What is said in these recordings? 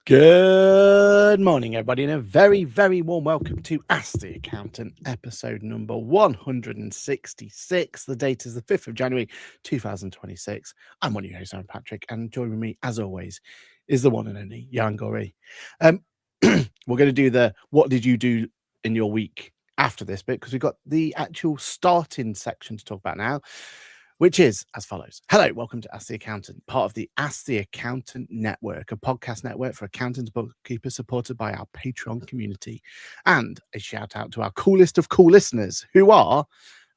Good morning, everybody, and a very, very warm welcome to Ask the Accountant, episode number 166. The date is the 5th of January, 2026. I'm one of your hosts, Aaron Patrick, and joining me, as always, is the one and only Jan Gori. We're going to do the what did you do in your week after this bit, because we've got the actual starting section to talk about now, which is as follows. Hello, welcome to Ask the Accountant, part of the Ask the Accountant Network, a podcast network for accountants and bookkeepers supported by our Patreon community. And a shout out to our coolest of cool listeners who are,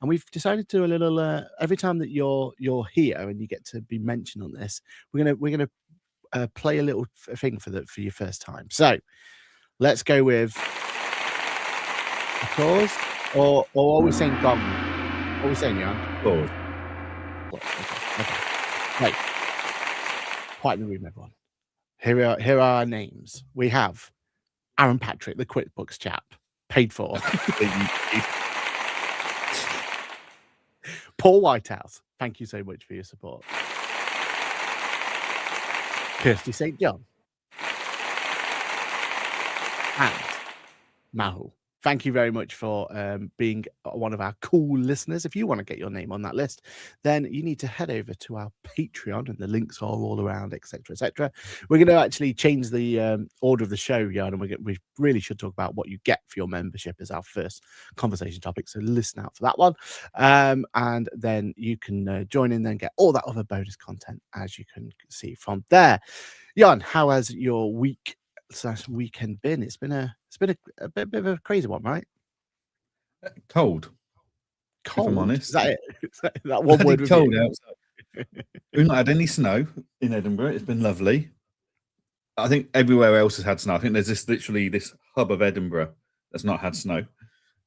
and we've decided to do a little, every time that you're here and you get to be mentioned on this, we're gonna play a little thing for your first time. So let's go with applause, or are we saying gong? What are we saying, Jan? Applause. Okay. Right. Quiet in the room, everyone. Here are our names. We have Aaron Patrick, the QuickBooks chap, paid for. Paul Whitehouse, thank you so much for your support. Kirsty St. John. And Mahul. Thank you very much for being one of our cool listeners. If you want to get your name on that list, then you need to head over to our Patreon, and the links are all around, etc., etc. We're going to actually change the order of the show, Jan, and we really should talk about what you get for your membership as our first conversation topic. So listen out for that one, and then you can join in, then get all that other bonus content, as you can see from there. Jan, how has your weekend been? It's been a bit of a crazy one, right? Cold. If I'm honest. Is that it? That one word? Cold outside. We've not had any snow in Edinburgh. It's been lovely. I think everywhere else has had snow. I think there's literally this hub of Edinburgh that's not had snow.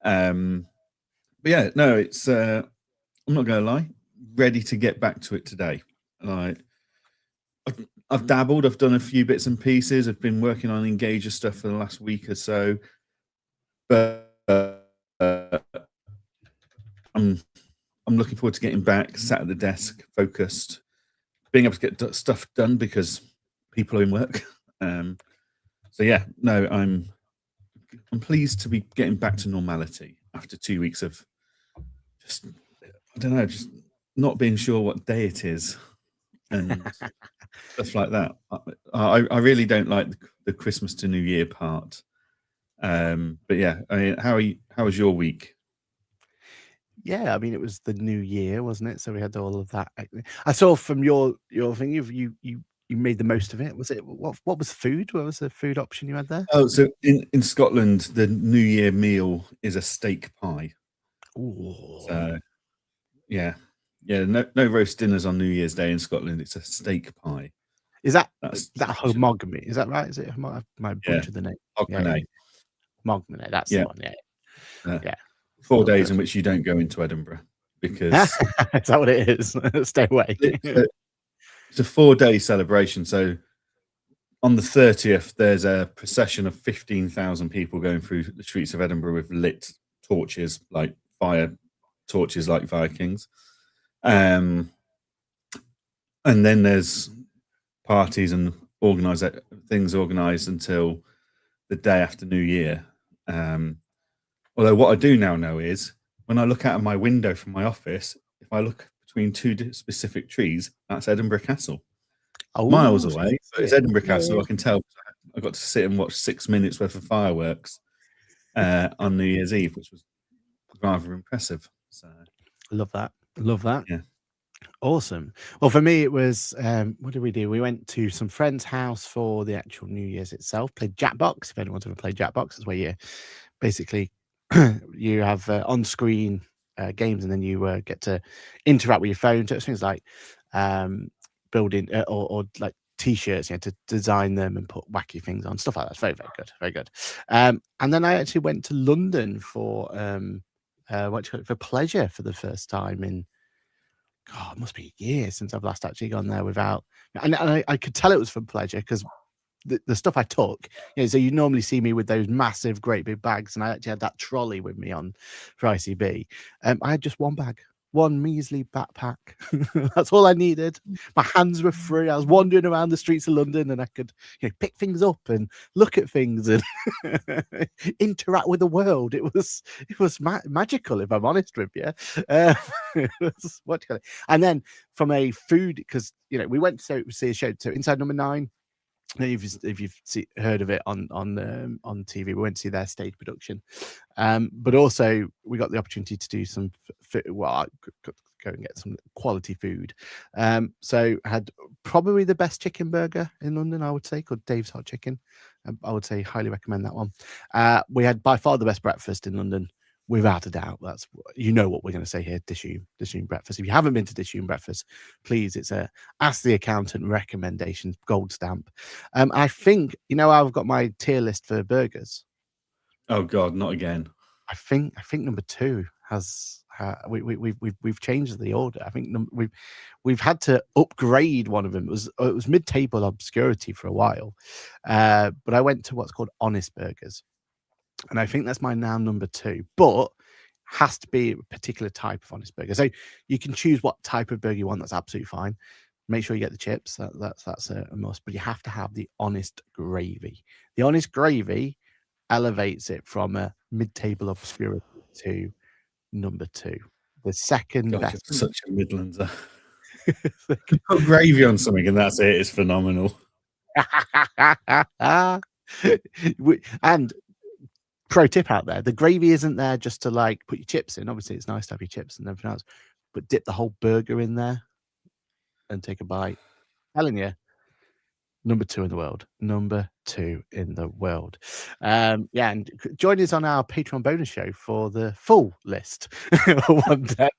But yeah, no, it's. I'm not going to lie. Ready to get back to it today. I've dabbled. I've done a few bits and pieces. I've been working on Engager stuff for the last week or so, but I'm looking forward to getting back, sat at the desk, focused, being able to get stuff done because people are in work. So yeah, no, I'm pleased to be getting back to normality after 2 weeks of just not being sure what day it is and stuff like that. I really don't like the Christmas to New Year part. But yeah, I mean, how was your week? Yeah, I mean, it was the new year, wasn't it? So we had all of that. I saw from your thing, you made the most of it. Was it what was food? What was the food option you had there? Oh, so in Scotland, the New Year meal is a steak pie. Ooh. So yeah, no roast dinners on New Year's Day in Scotland. It's a steak pie. Is that homogamy? Is that right? Is it my bunch of the name? Hogmanay. Hogmanay, that's the one. Yeah. 4 days in which you don't go into Edinburgh because is that what it is? Stay away. It's a 4-day celebration. So on the 30th, there's a procession of 15,000 people going through the streets of Edinburgh with lit torches, like fire torches, like Vikings. And then there's parties and things organised until the day after New Year. Although what I do now know is when I look out of my window from my office, if I look between two specific trees, that's Edinburgh Castle. Miles away, so it's Edinburgh Castle. I can tell. I got to sit and watch 6 minutes worth of fireworks on New Year's Eve, which was rather impressive. So love that. Yeah. Awesome. Well, for me, it was, what did we do? We went to some friend's house for the actual New Year's itself, played Jackbox. If anyone's ever played Jackbox, it's where you basically, you have on-screen games, and then you get to interact with your phone. So things like building or like T-shirts, to design them and put wacky things on, stuff like that. It's very, very good. Very good. And then I actually went to London for for pleasure for the first time in, God, it must be years since I've last actually gone there without. And I could tell it was for pleasure because the stuff I took, so you normally see me with those massive, great big bags, and I actually had that trolley with me on for ICB. I had just one bag. one measly backpack. That's all I needed. My hands were free. I was wandering around the streets of London, and I could, pick things up and look at things and interact with the world. It was magical, if I'm honest with you. It was, what do you call it? And then from a food, because we went to see a show. So Inside Number 9. If you've heard of it on TV, we went to see their stage production, but also we got the opportunity to do some go and get some quality food. So I had probably the best chicken burger in London, I would say, called Dave's Hot Chicken. I would say highly recommend that one. We had by far the best breakfast in London. Without a doubt, that's what we're going to say here. Dishoom breakfast. If you haven't been to Dishoom breakfast, please, it's a Ask the Accountant recommendations, gold stamp. I think I've got my tier list for burgers. Oh God, not again. I think number 2 has we've changed the order. I think we've had to upgrade one of them. It was mid-table obscurity for a while, but I went to what's called Honest Burgers. And I think that's my now number 2, but has to be a particular type of Honest Burger. So you can choose what type of burger you want. That's absolutely fine. Make sure you get the chips. That's a must. But you have to have the Honest Gravy. The Honest Gravy elevates it from a mid-table obscurity to number 2. The second God, best. you're such a Midlander. Put gravy on something and that's it. It's phenomenal. And pro tip out there, the gravy isn't there just to put your chips in. Obviously it's nice to have your chips and everything else, but dip the whole burger in there and take a bite. I'm telling you, number 2 in the world. Yeah, and join us on our Patreon bonus show for the full list one day.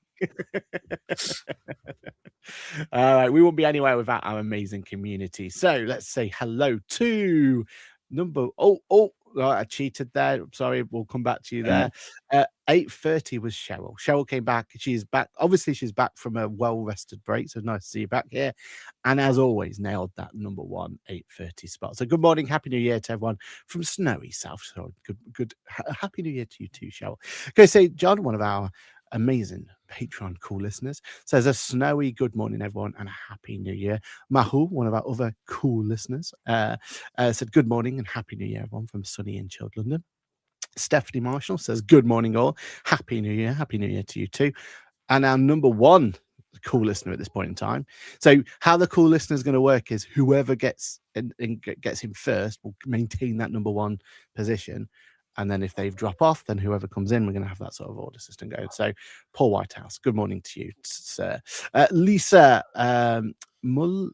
All right, we won't be anywhere without our amazing community. So let's say hello to I cheated there. Sorry, we'll come back to you there. 8:30 was Cheryl. Cheryl came back. She's back. Obviously, she's back from a well-rested break, so nice to see you back here. And as always, nailed that number 1 8:30 spot. So good morning, happy New Year to everyone from snowy South. So good, happy New Year to you too, Cheryl. Okay, so John, one of our amazing Patreon cool listeners, says a snowy good morning everyone and a happy New Year. Mahu, one of our other cool listeners, said good morning and happy New Year everyone from sunny and chilled London. Stephanie Marshall says good morning all, happy New Year to you too. And our number 1 cool listener at this point in time. So how the cool listener is going to work is whoever gets him first will maintain that number 1 position. And then if they drop off, then whoever comes in, we're going to have that sort of order system going. So, Paul Whitehouse, good morning to you, sir. Lisa Mulholland.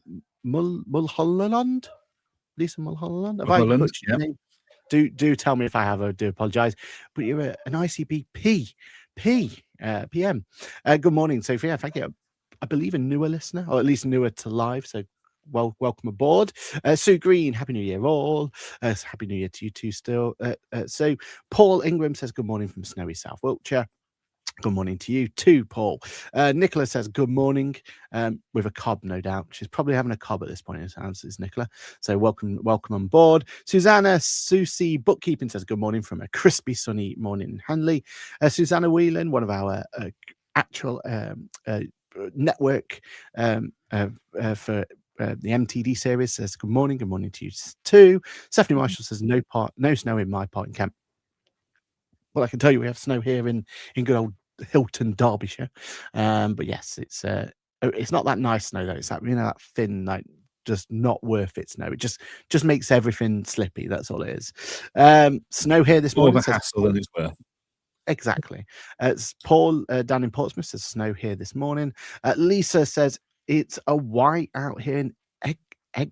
Lisa Mulholland. Have I butchered your name? Do tell me if I have. I do apologise. But you're an ICB PM. Good morning, Sophia. Thank you. I believe a newer listener, or at least newer to live. So welcome aboard. Sue Green, happy New Year all. Happy New Year to you too still. So Paul Ingram says good morning from snowy South Wiltshire. Good morning to you too, Paul. Nicola says good morning, with a cob, no doubt. She's probably having a cob at this point in time, is Nicola. So welcome on board. Susanna Susie Bookkeeping says good morning from a crispy, sunny morning in Hanley. Susanna Whelan, one of our actual network for the MTD series, says good morning to you too. Stephanie Marshall says no snow in my part in Kent. Well, I can tell you we have snow here in good old Hilton, Derbyshire. But yes, it's not that nice snow though. It's that that thin, just not worth it snow. It just makes everything slippy. That's all it is. Snow here this morning. More of a hassle than it's worth. Exactly. It's Paul down in Portsmouth says snow here this morning. Lisa says it's a white out here in Elgin.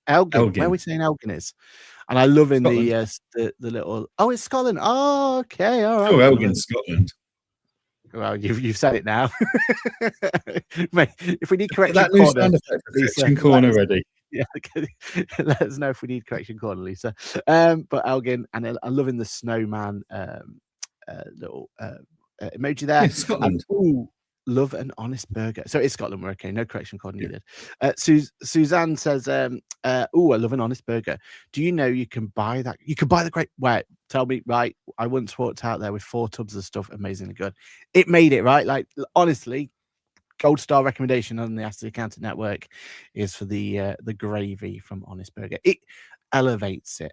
Elgin. Where are we saying Elgin is? And I love in the little. Oh, it's Scotland. Oh, okay, all right. Oh, Elgin, Scotland. Well, you've said it now. Mate, if we need correction that new sound effect for correction corner ready. Yeah, let us know if we need correction corner, Lisa. But Elgin, and I'm loving the snowman little emoji there. Yeah, Scotland. love an honest burger. So it's Scotland, we're okay. No correction code Yeah. needed. Suzanne says, I love an honest burger. Do you know you can buy that? You can buy the great. Wait, tell me, right? I once walked out there with 4 tubs of stuff, amazingly good. It made it, right? Like, honestly, gold star recommendation on the Ask the Accountant Network is for the gravy from Honest Burger. It elevates it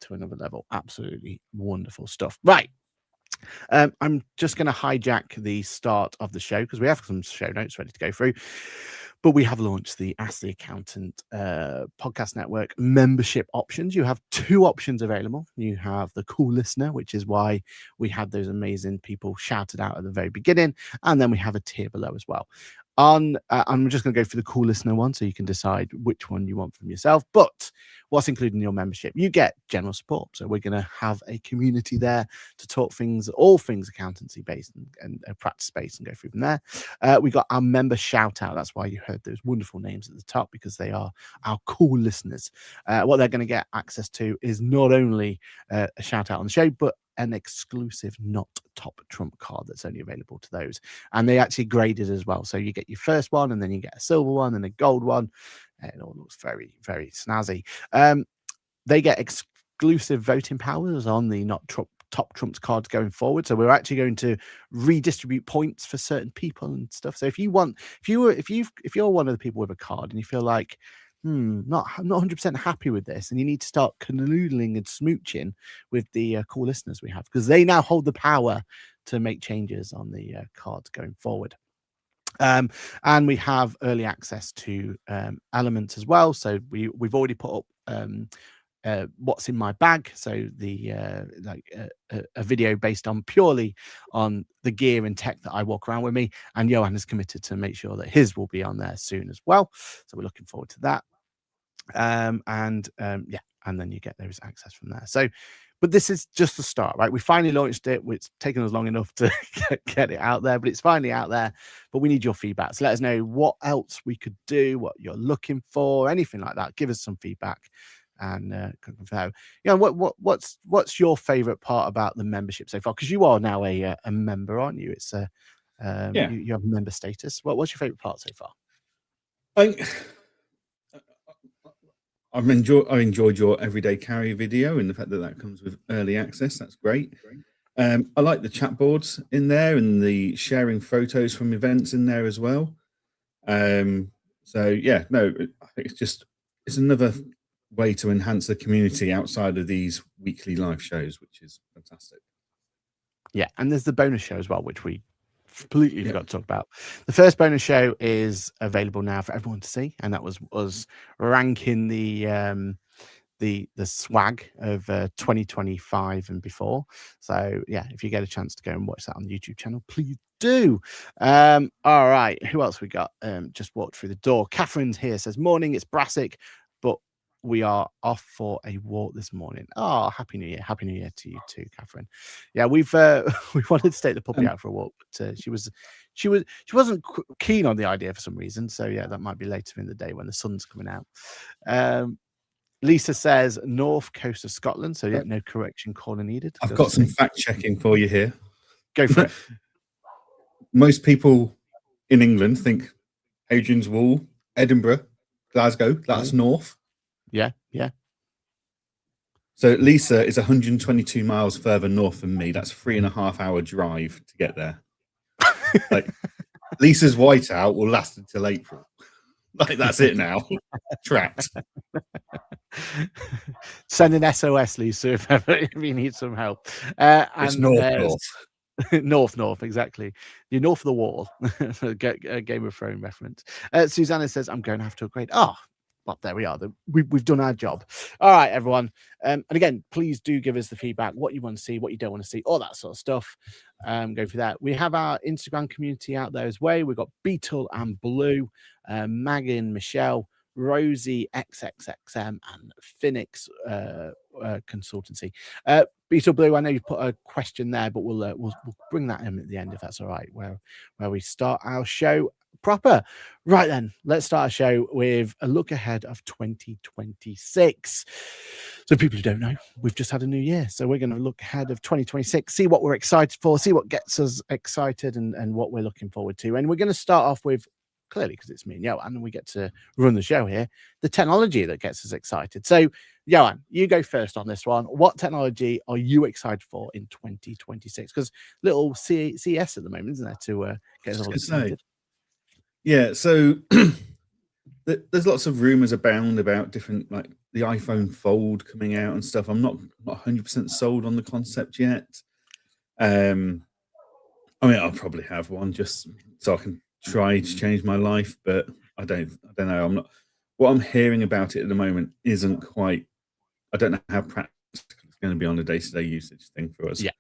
to another level. Absolutely wonderful stuff. Right. I'm just going to hijack the start of the show because we have some show notes ready to go through. But we have launched the Ask the Accountant podcast network membership options. You have 2 options available. You have the Cool Listener, which is why we had those amazing people shouted out at the very beginning. And then we have a tier below as well. I'm just going to go for the Cool Listener one so you can decide which one you want from yourself. But what's included in your membership? You get general support. So we're going to have a community there to talk all things accountancy based and practice based and go through from there. We got our member shout out. That's why you heard those wonderful names at the top, because they are our cool listeners. What they're going to get access to is not only a shout out on the show, but an exclusive not top trump card that's only available to those. And they actually graded as well. So you get your first one, and then you get a silver one and a gold one. It all looks very, very snazzy. They get exclusive voting powers on the not top trumps cards going forward. So we're actually going to redistribute points for certain people and stuff. So if you're one of the people with a card and you feel like, not 100% happy with this, and you need to start canoodling and smooching with the cool listeners we have, because they now hold the power to make changes on the cards going forward. And we have early access to elements as well. So we've already put up what's in my bag, so the a video based on purely on the gear and tech that I walk around with me, and Johann is committed to make sure that his will be on there soon as well, so we're looking forward to that. And then you get those access from there. So but this is just the start, right? We finally launched it. It's taken us long enough to get it out there, but it's finally out there. But we need your feedback. So let us know what else we could do, what you're looking for, anything like that. Give us some feedback. And what's your favorite part about the membership so far? Because you are now a member, aren't you? It's you have member status. What's your favorite part so far? I enjoyed your everyday carry video, and the fact that comes with early access. That's great. I like the chat boards in there and the sharing photos from events in there as well. I think it's another way to enhance the community outside of these weekly live shows, which is fantastic. Yeah, and there's the bonus show as well, which we completely forgot to talk about. The first bonus show is available now for everyone to see, and that was us ranking the swag of 2025 and before. So yeah, if you get a chance to go and watch that on the YouTube channel, please do. All right, who else we got? Just walked through the door. Catherine's here, says morning, it's Brassic, but we are off for a walk this morning. Oh, happy new year to you too, Catherine. Yeah, we've we wanted to take the puppy out for a walk, but she wasn't keen on the idea for some reason. So yeah, that might be later in the day when the sun's coming out. Lisa says north coast of Scotland, so yeah, no correction corner needed. I've got some fact checking for you here. Go for it. Most people in England think Hadrian's Wall, Edinburgh, Glasgow, that's north. Yeah. So Lisa is 122 miles further north than me. That's 3.5 hour drive to get there. Like Lisa's whiteout will last until April. Like that's it now. Trapped. Send an SOS, Lisa, if you need some help. It's north. North, exactly. You're north of the wall. A Game of Thrones reference. Susanna says, I'm going to have to upgrade. Well, there we are. We've done our job. All right, everyone. And again, please do give us the feedback, what you want to see, what you don't want to see, all that sort of stuff. Go for that. We have our Instagram community out there as well. We've got Beetle and Blue, Megan, Michelle, Rosie, XXXM, and Phoenix Consultancy. Beetle Blue, I know you put a question there, but we'll bring that in at the end if that's all right, where we start our show. proper. Right then, let's start our show with a look ahead of 2026. So, people who don't know, we've just had a new year. So, we're going to look ahead of 2026, see what we're excited for, see what gets us excited, and what we're looking forward to. And we're going to start off with, clearly, because it's me and Johan, and we get to run the show here, the technology that gets us excited. So, Johan, you go first on this one. What technology are you excited for in 2026? Because little CES at the moment, isn't there, to get us all excited? Yeah, so there's lots of rumors abound about different, like the iPhone Fold coming out and stuff. I'm not 100% sold on the concept yet. I mean, I'll probably have one just so I can try to change my life, but I don't know. I'm not. What I'm hearing about it at the moment isn't quite. I don't know how practical it's going to be on a day-to-day usage thing for us. Yeah.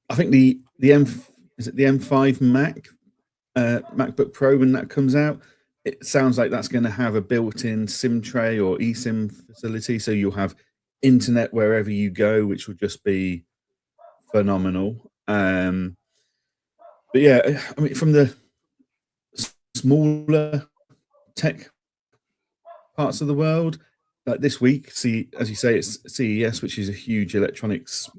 I think the M5 MacBook Pro, when that comes out, it sounds like that's going to have a built-in SIM tray or eSIM facility, so you'll have internet wherever you go, which will just be phenomenal. But yeah, I mean, from the smaller tech parts of the world, like this week, as you say, it's CES, which is a huge electronics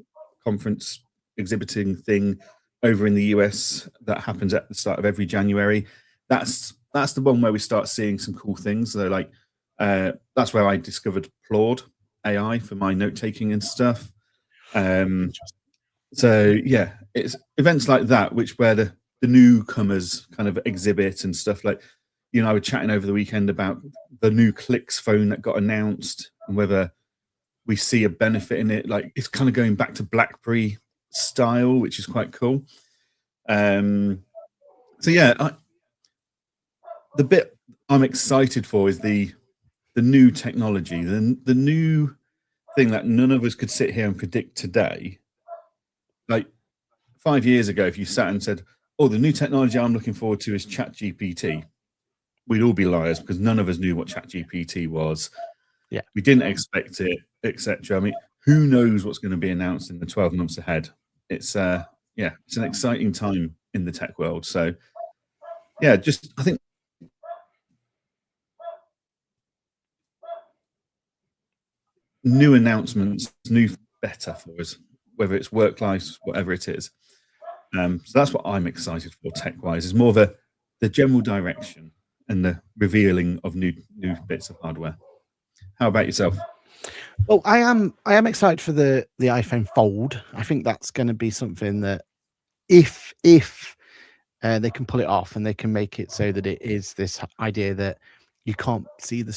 conference exhibiting thing over in the US that happens at the start of every January. That's the one where we start seeing some cool things. So like that's where I discovered Claude AI for my note taking and stuff. So yeah, it's events like that where the newcomers kind of exhibit and stuff. Like, you know, I was chatting over the weekend about the new Clicks phone that got announced and whether we see a benefit in it. Like, it's kind of going back to BlackBerry style, which is quite cool. So yeah, the bit I'm excited for is the new technology, the new thing that none of us could sit here and predict today. Like 5 years ago, if you sat and said, "Oh, the new technology I'm looking forward to is ChatGPT," we'd all be liars because none of us knew what ChatGPT was. Yeah, we didn't expect it, etc. I mean, who knows what's going to be announced in the 12 months ahead? It's it's an exciting time in the tech world. So yeah, just I think new announcements, new better for us, whether it's work life, whatever it is. So that's what I'm excited for tech-wise, is more of the general direction and the revealing of new bits of hardware. How about yourself? Well, I am excited for the iPhone Fold. I think that's going to be something that if they can pull it off and they can make it so that it is this idea that you can't see the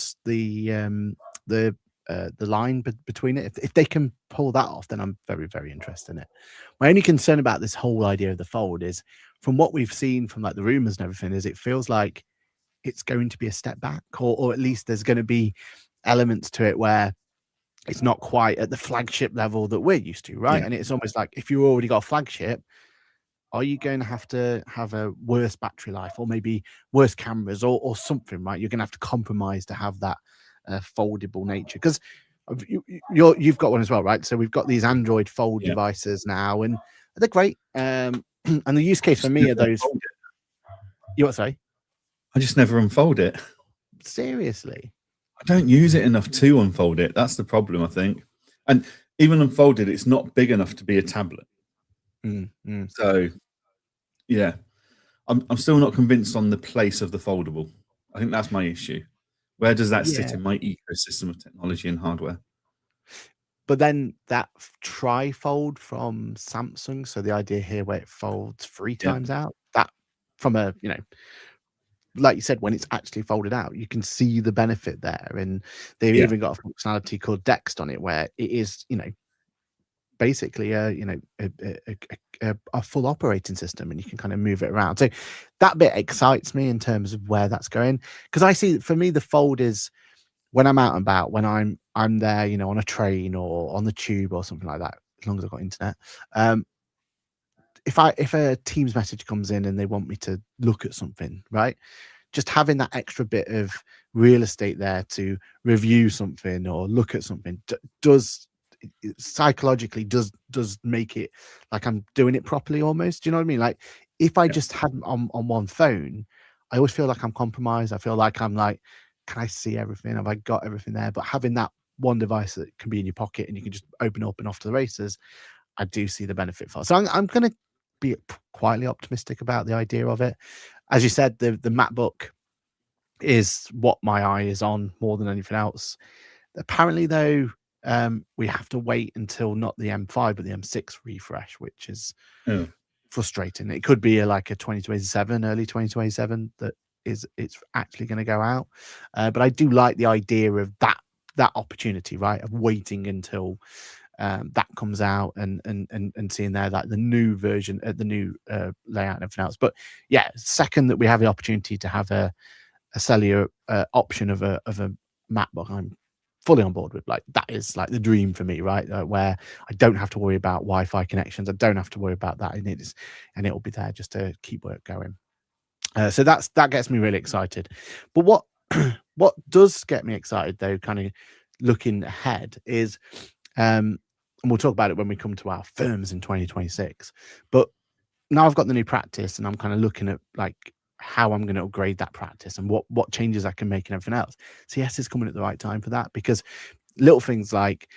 line between it. If they can pull that off, then I'm very, very interested in it. My only concern about this whole idea of the Fold is, from what we've seen from like the rumors and everything, is it feels like it's going to be a step back, or at least there's going to be elements to it where it's not quite at the flagship level that we're used to, right? Yeah. And it's almost like, if you already got a flagship, are you going to have a worse battery life, or maybe worse cameras, or something, right? You're going to have to compromise to have that foldable nature, because you've got one as well, right? So we've got these Android Fold devices now, and they're great. And the use case for me are those. You what? Sorry, I just never unfold it. Seriously, I don't use it enough to unfold it. That's the problem, I think. And even unfolded, it's not big enough to be a tablet. So, yeah, I'm still not convinced on the place of the foldable. I think that's my issue. Where does that sit in my ecosystem of technology and hardware? But then that trifold from Samsung, so the idea here where it folds 3 times out, that from a, like you said, when it's actually folded out, you can see the benefit there. And they've even got a functionality called Dext on it, where it is, basically a full operating system, and you can kind of move it around. So that bit excites me in terms of where that's going, because I see, for me, the Fold is when I'm out and about, when I'm there, on a train or on the tube or something like that, as long as I've got internet. If a Teams message comes in and they want me to look at something, right? Just having that extra bit of real estate there to review something or look at something psychologically does make it like I'm doing it properly almost. Do you know what I mean? Like if I just had on one phone, I always feel like I'm compromised. I feel like I'm like, can I see everything? Have I got everything there? But having that one device that can be in your pocket and you can just open up and off to the races, I do see the benefit for. So I'm going to be quietly optimistic about the idea of it. As you said, the MacBook is what my eye is on more than anything else. Apparently, though, we have to wait until not the M5 but the M6 refresh, which is frustrating. It could be like a 2027, early 2027 that it's actually going to go out. But I do like the idea of that opportunity, right, of waiting until that comes out and seeing there like the new version, the new layout and everything else. But yeah, second that we have the opportunity to have a cellular option of a MacBook, I'm fully on board with. Like that is like the dream for me, right? Where I don't have to worry about Wi-Fi connections, I don't have to worry about that, and it'll be there just to keep work going. So that gets me really excited. But what does get me excited though, kind of looking ahead, is and we'll talk about it when we come to our firms in 2026. But now I've got the new practice and I'm kind of looking at like how I'm going to upgrade that practice and what changes I can make and everything else. CS is coming at the right time for that, because little things like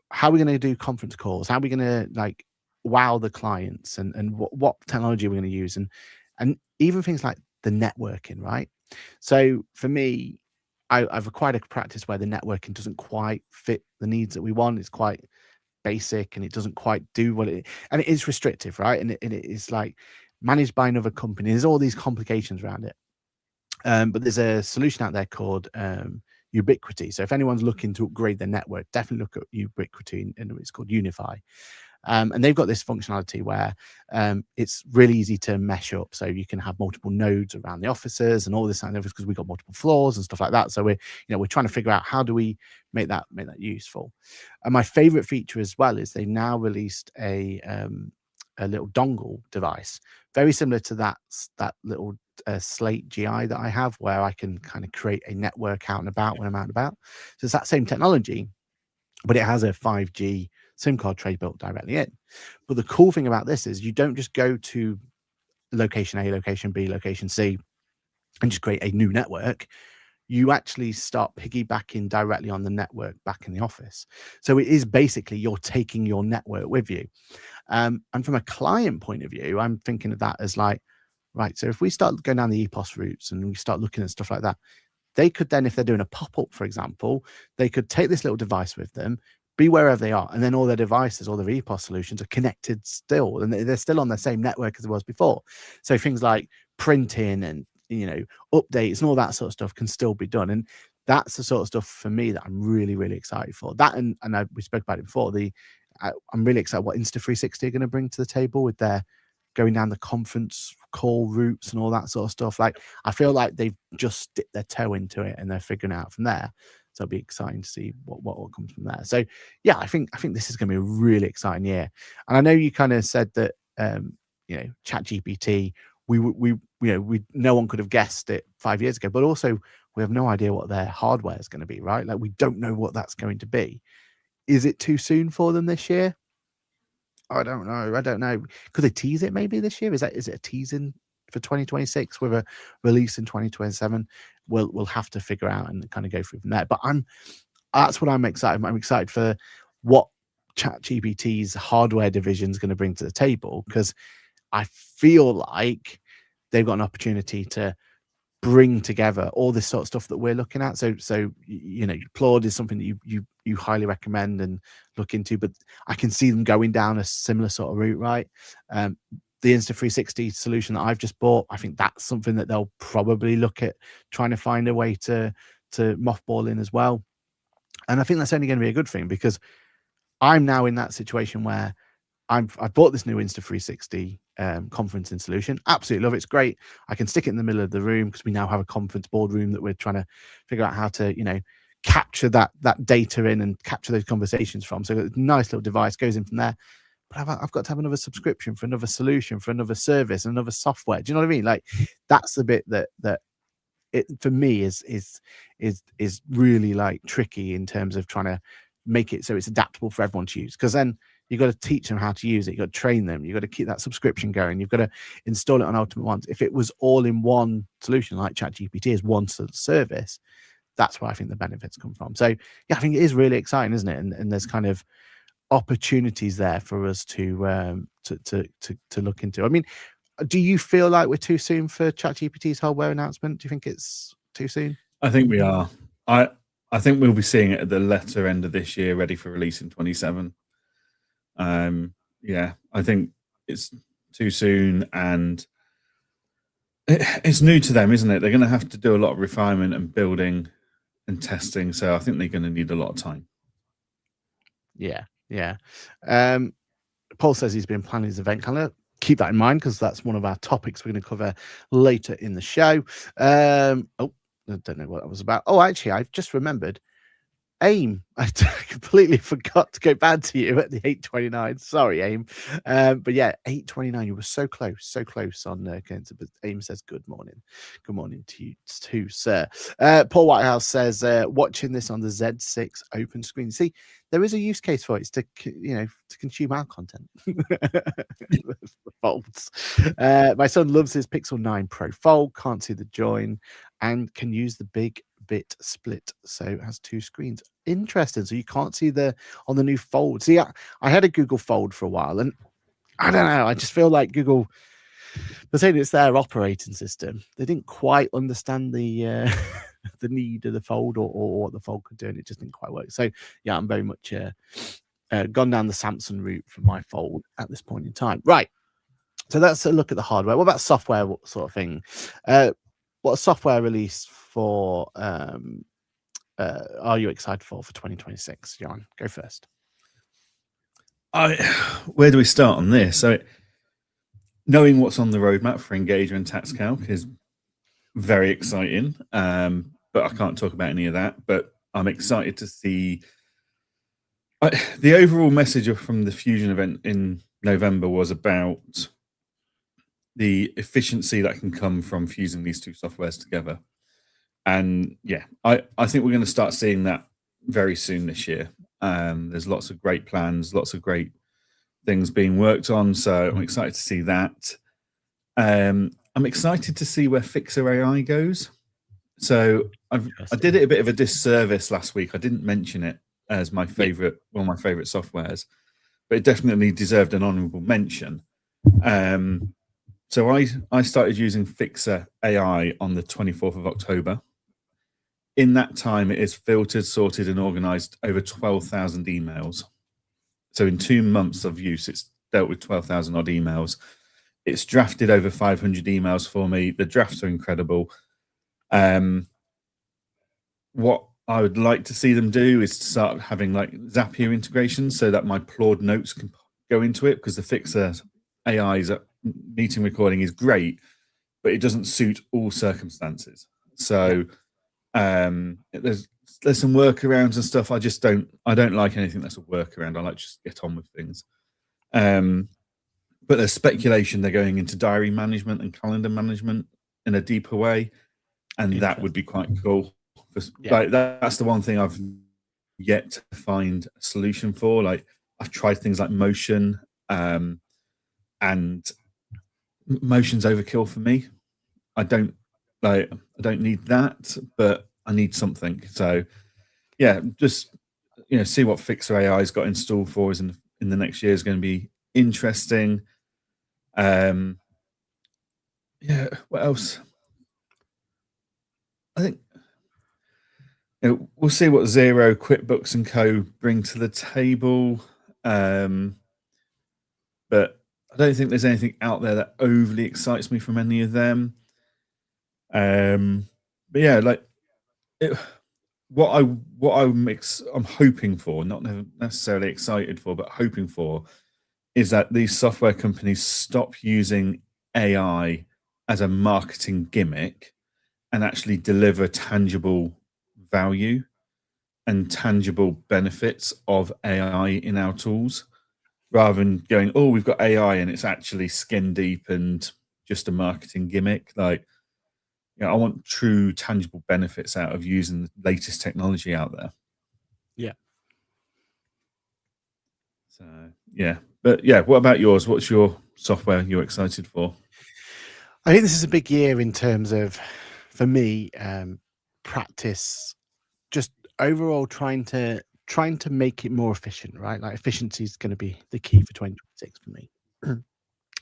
how are we going to do conference calls? How are we going to like wow the clients, and what technology we're going to use, and even things like the networking, right? So for me, I've acquired a practice where the networking doesn't quite fit the needs that we want. It's quite basic and it doesn't quite do what and it is restrictive, right? And it is like managed by another company. There's all these complications around it. But there's a solution out there called Ubiquity. So if anyone's looking to upgrade their network, definitely look at Ubiquity, and it's called Unify. And they've got this functionality where it's really easy to mesh up. So you can have multiple nodes around the offices and all this kind of, because we've got multiple floors and stuff like that. So we're trying to figure out how do we make that useful. And my favorite feature as well is they now released a little dongle device, very similar to that little Slate GI that I have, where I can kind of create a network out and about when I'm out and about. So it's that same technology, but it has a 5G SIM card tray built directly in. But the cool thing about this is you don't just go to location A, location B, location C, and just create a new network. You actually start piggybacking directly on the network back in the office. So it is basically you're taking your network with you. And from a client point of view, I'm thinking of that as like, right, so if we start going down the EPOS routes and we start looking at stuff like that, they could then, if they're doing a pop-up, for example, they could take this little device with them, be wherever they are, and then all their devices, all their EPOS solutions are connected still, and they're still on the same network as it was before. So things like printing and updates and all that sort of stuff can still be done. And that's the sort of stuff for me that I'm really, really excited for. That and we spoke about it before. I'm really excited what Insta360 are going to bring to the table with their going down the conference call routes and all that sort of stuff. Like I feel like they've just dipped their toe into it and they're figuring it out from there. So it'll be exciting to see what comes from there. So yeah, I think this is going to be a really exciting year. And I know you kind of said that ChatGPT, we no one could have guessed it 5 years ago, but also we have no idea what their hardware is going to be, right? Like we don't know what that's going to be. Is it too soon for them this year? I don't know. Could they tease it maybe this year? Is it a teasing for 2026 with a release in 2027? We'll have to figure out and kind of go through from there. But that's what I'm excited. I'm excited for what ChatGPT's hardware division is going to bring to the table, because I feel like they've got an opportunity to bring together all this sort of stuff that we're looking at. So Claude is something that you highly recommend and look into, but I can see them going down a similar sort of route, right? The Insta360 solution that I've just bought, I think that's something that they'll probably look at trying to find a way to mothball in as well. And I think that's only going to be a good thing, because I'm now in that situation where I've bought this new Insta360 conferencing solution. Absolutely love it. It's great. I can stick it in the middle of the room because we now have a conference boardroom that we're trying to figure out how to, capture that data in and capture those conversations from. So a nice little device goes in from there. But I've got to have another subscription for another solution, for another service, another software. Do you know what I mean? Like that's the bit that it for me is really like tricky in terms of trying to make it so it's adaptable for everyone to use, because then you've got to teach them how to use it. You've got to train them. You've got to keep that subscription going. You've got to install it on Ultimate Ones. If it was all in one solution, like ChatGPT is one service, that's where I think the benefits come from. So yeah, I think it is really exciting, isn't it? And there's kind of opportunities there for us to look into. I mean, do you feel like we're too soon for ChatGPT's hardware announcement? Do you think it's too soon? I think we are. I think we'll be seeing it at the latter end of this year, ready for release in 27. Yeah, I think it's too soon, and it's new to them, isn't it? They're going to have to do a lot of refinement and building and testing, so I think they're going to need a lot of time. Yeah. Paul says he's been planning his event calendar. Keep that in mind, because that's one of our topics we're going to cover later in the show. I don't know what that was about. Oh, actually, I've just remembered. AIM, I completely forgot to go back to you at the 8:29. Sorry, AIM. But yeah, 8:29. You were so close on going to. But AIM says good morning. Good morning to you too, sir. Paul Whitehouse says watching this on the Z6 open screen. See, there is a use case for it. It's to consume our content. Folds. My son loves his Pixel 9 Pro Fold. Can't see the join, and can use the big bit split, so it has two screens. Interesting. So you can't see on the new Fold. See, I had a Google Fold for a while, and I don't know, I just feel like Google, they're saying it's their operating system. They didn't quite understand the the need of the Fold or what the Fold could do, and it just didn't quite work. So yeah, I'm very much gone down the Samsung route for my Fold at this point in time. Right, so that's a look at the hardware. What about software sort of thing? What software release for are you excited for 2026? Johann, go first. Where do we start on this? So knowing what's on the roadmap for Engager and TaxCalc is very exciting, but I can't talk about any of that. But I'm excited to see the overall message from the Fusion event in November was about the efficiency that can come from fusing these two softwares together. And yeah, I think we're going to start seeing that very soon this year. There's lots of great plans, lots of great things being worked on. So I'm excited to see that. I'm excited to see where Fixer AI goes. So I did it a bit of a disservice last week. I didn't mention it as my favorite, one of my favorite softwares, but it definitely deserved an honorable mention. So I started using Fixer AI on the 24th of October. In that time, it is filtered, sorted, and organized over 12,000 emails. So in 2 months of use, it's dealt with 12,000 odd emails. It's drafted over 500 emails for me. The drafts are incredible. What I would like to see them do is start having like Zapier integrations so that my Claude notes can go into it, because the Fixer AI's meeting recording is great, but it doesn't suit all circumstances. So there's some workarounds and stuff. I don't like anything that's a workaround. I like to just get on with things. But there's speculation they're going into diary management and calendar management in a deeper way, and that would be quite cool. Like that's the one thing I've yet to find a solution for. Like I've tried things like Motion, and Motion's overkill for me. I don't need that, but I need something. So yeah, just see what Fixer AI's got in store for us in the next year is going to be interesting. Yeah, what else? I think we'll see what Xero, QuickBooks and Co bring to the table. But I don't think there's anything out there that overly excites me from any of them. But yeah, like I'm hoping for, not necessarily excited for, but hoping for, is that these software companies stop using AI as a marketing gimmick and actually deliver tangible value and tangible benefits of AI in our tools, rather than going, oh, we've got AI and it's actually skin deep and just a marketing gimmick. Like, I want true tangible benefits out of using the latest technology out there. Yeah. Yeah, but yeah, what about yours? What's your software you're excited for? I think this is a big year in terms of, for me, practice, just overall trying to make it more efficient, right? Like efficiency is going to be the key for 2026 for me.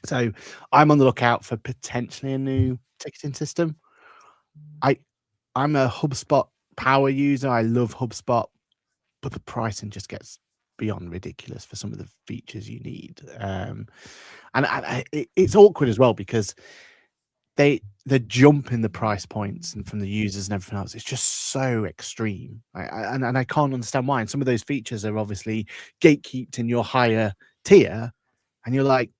So I'm on the lookout for potentially a new ticketing system. I I'm a HubSpot power user. I love HubSpot, but the pricing just gets beyond ridiculous for some of the features you need. It's awkward as well because the jump in the price points and from the users and everything else, it's just so extreme. And I can't understand why. And some of those features are obviously gatekeeped in your higher tier, and you're like,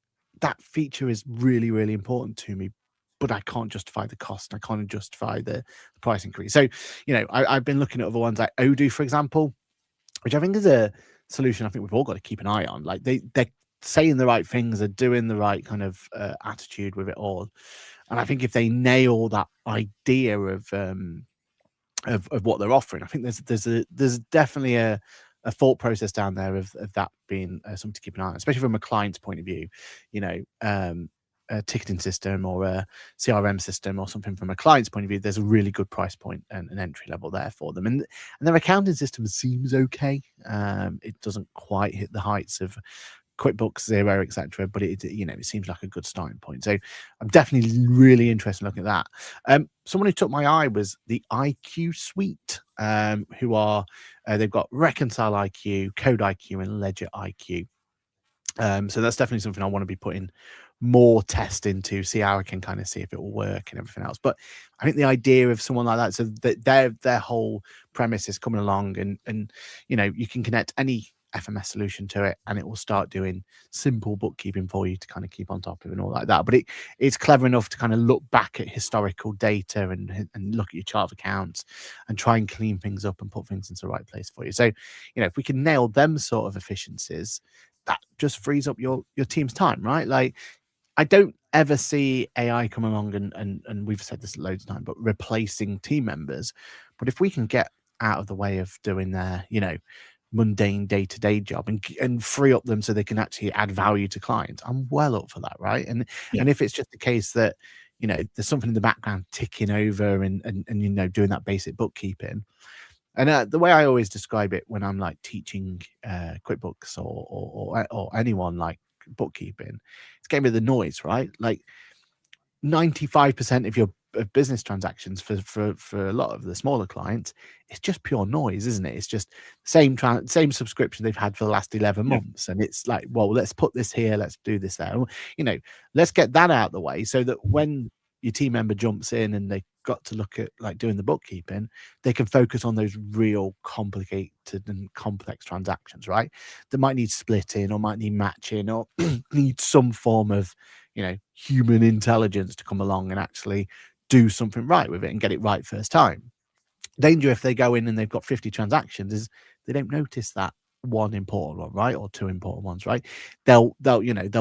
that feature is really, really important to me, but I can't justify the cost. I can't justify the price increase. So, I've been looking at other ones like Odoo, for example, which I think is a solution I think we've all got to keep an eye on. Like they're saying the right things, they're doing the right kind of attitude with it all. And I think if they nail that idea of what they're offering, I think there's definitely a thought process down there of that being something to keep an eye on, especially from a client's point of view. A ticketing system or a CRM system or something from a client's point of view, there's a really good price point and an entry level there for them. And their accounting system seems okay. It doesn't quite hit the heights of QuickBooks Zero, etc. But it seems like a good starting point. So I'm definitely really interested in looking at that. Someone who took my eye was the IQ Suite, who are they've got Reconcile IQ, Code IQ, and Ledger IQ. So that's definitely something I want to be putting more test into, see how I can kind of see if it will work and everything else. But I think the idea of someone like that, so that their whole premise is coming along, and you can connect any FMS solution to it, and it will start doing simple bookkeeping for you to kind of keep on top of and all like that. But it's clever enough to kind of look back at historical data and look at your chart of accounts and try and clean things up and put things into the right place for you. So, if we can nail them sort of efficiencies, that just frees up your team's time, right? Like, I don't ever see AI come along and we've said this loads of time, but replacing team members. But if we can get out of the way of doing their, mundane day-to-day job and free up them so they can actually add value to clients, I'm well up for that, right? And if it's just the case that, there's something in the background ticking over and doing that basic bookkeeping. And the way I always describe it when I'm like teaching QuickBooks or anyone like bookkeeping, it's getting rid of the noise, right? Like 95% of your business transactions for a lot of the smaller clients, it's just pure noise, isn't it? It's just same subscription they've had for the last 11 months, and it's like, well, let's put this here, let's do this there. Let's get that out of the way so that when your team member jumps in and they got to look at like doing the bookkeeping, they can focus on those real complicated and complex transactions, right? That might need splitting or might need matching or need some form of human intelligence to come along and actually do something right with it and get it right first time. Danger if they go in and they've got 50 transactions is they don't notice that one important one, right? Or two important ones, right? They'll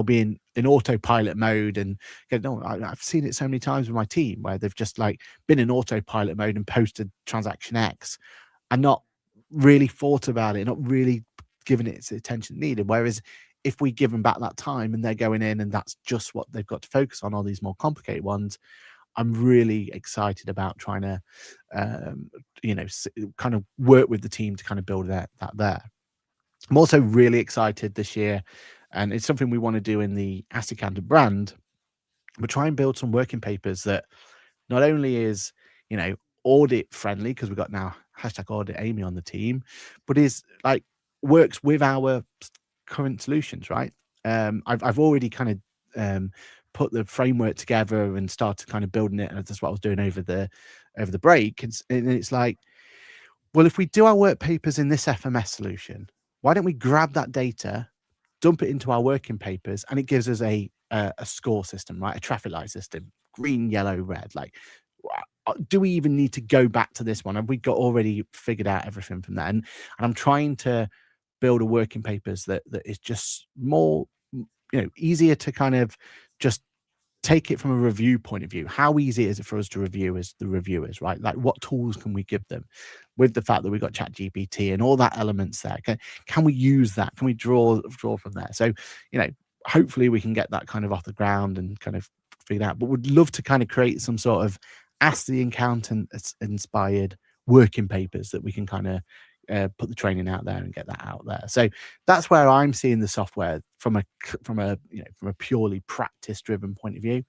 be in autopilot mode and go, no, I've seen it so many times with my team where they've just like been in autopilot mode and posted transaction X and not really thought about it, not really given it its attention needed. Whereas if we give them back that time and they're going in and that's just what they've got to focus on, all these more complicated ones, I'm really excited about trying to, kind of work with the team to kind of build that there. I'm also really excited this year, and it's something we want to do in the Assicanted brand. We're trying to build some working papers that not only is, audit friendly, because we've got now #audit Amy on the team, but is like works with our current solutions, right? I've already kind of put the framework together and started kind of building it, and that's what I was doing over the break. And it's like, well, if we do our work papers in this FMS solution, why don't we grab that data, dump it into our working papers, and it gives us a score system, right? A traffic light system, green, yellow, red. Like, do we even need to go back to this one? Have we got already figured out everything from there? And I'm trying to build a working papers that is just more, easier to kind of just take it from a review point of view. How easy is it for us to review as the reviewers, right? Like, what tools can we give them with the fact that we've got ChatGPT and all that elements there? Can we use that? Can we draw from there? So, hopefully we can get that kind of off the ground and kind of figure out. But would love to kind of create some sort of Ask the Accountant inspired working papers that we can kind of put the training out there and get that out there. So that's where I'm seeing the software from a purely practice driven point of view.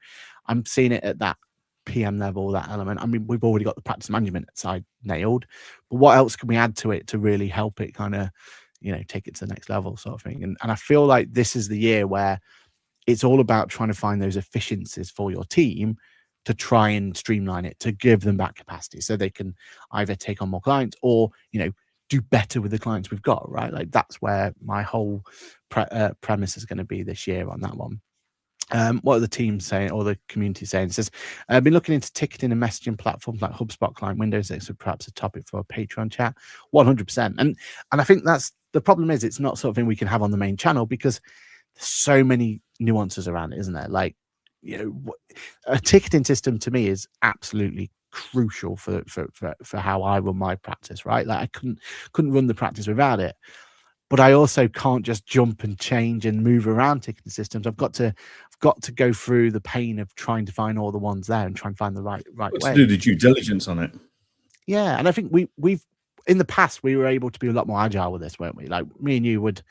I'm seeing it at that PM level, that element. I mean, we've already got the practice management side nailed, but what else can we add to it to really help it kind of, take it to the next level, sort of thing? And I feel like this is the year where it's all about trying to find those efficiencies for your team to try and streamline it, to give them back capacity so they can either take on more clients or, do better with the clients we've got, right? Like, that's where my whole premise is going to be this year on that one. What are the teams saying, or the community saying? It says, I've been looking into ticketing and messaging platforms like HubSpot, Client Windows. So perhaps a topic for a Patreon chat. 100%. And I think that's the problem. Is it's not something we can have on the main channel because there's so many nuances around it, isn't there? Like, a ticketing system to me is absolutely crucial for how I run my practice, right? Like, I couldn't run the practice without it. But I also can't just jump and change and move around ticketing systems. I've got to go through the pain of trying to find all the ones there and try and find the right way. To do the due diligence on it. Yeah, and I think we've in the past we were able to be a lot more agile with this, weren't we? Like, me and you would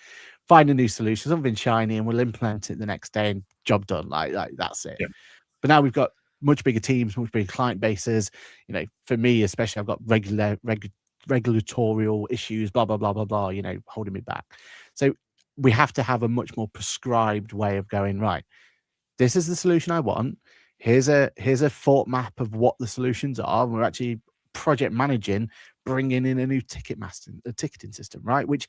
find a new solution, something shiny, and we'll implement it the next day and job done. Like that's it. Yeah. But now we've got much bigger teams, much bigger client bases. For me especially, I've got regulatorial issues, blah blah blah blah blah, holding me back. So we have to have a much more prescribed way of going, right, this is the solution I want. Here's a thought map of what the solutions are, and we're actually project managing bringing in a new ticketing system, right? Which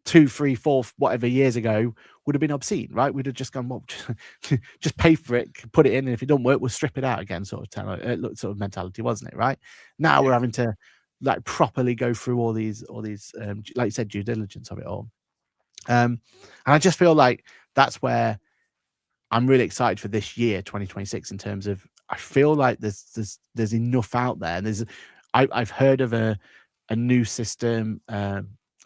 2, 3, 4 whatever years ago would have been obscene, right? We'd have just gone, well, just pay for it, put it in, and if it don't work, we'll strip it out again, sort of mentality, wasn't it? Right now we're having to like properly go through all these like you said, due diligence of it all. And I just feel like that's where I'm really excited for this year 2026 in terms of, I feel like there's enough out there, and I've heard of a new system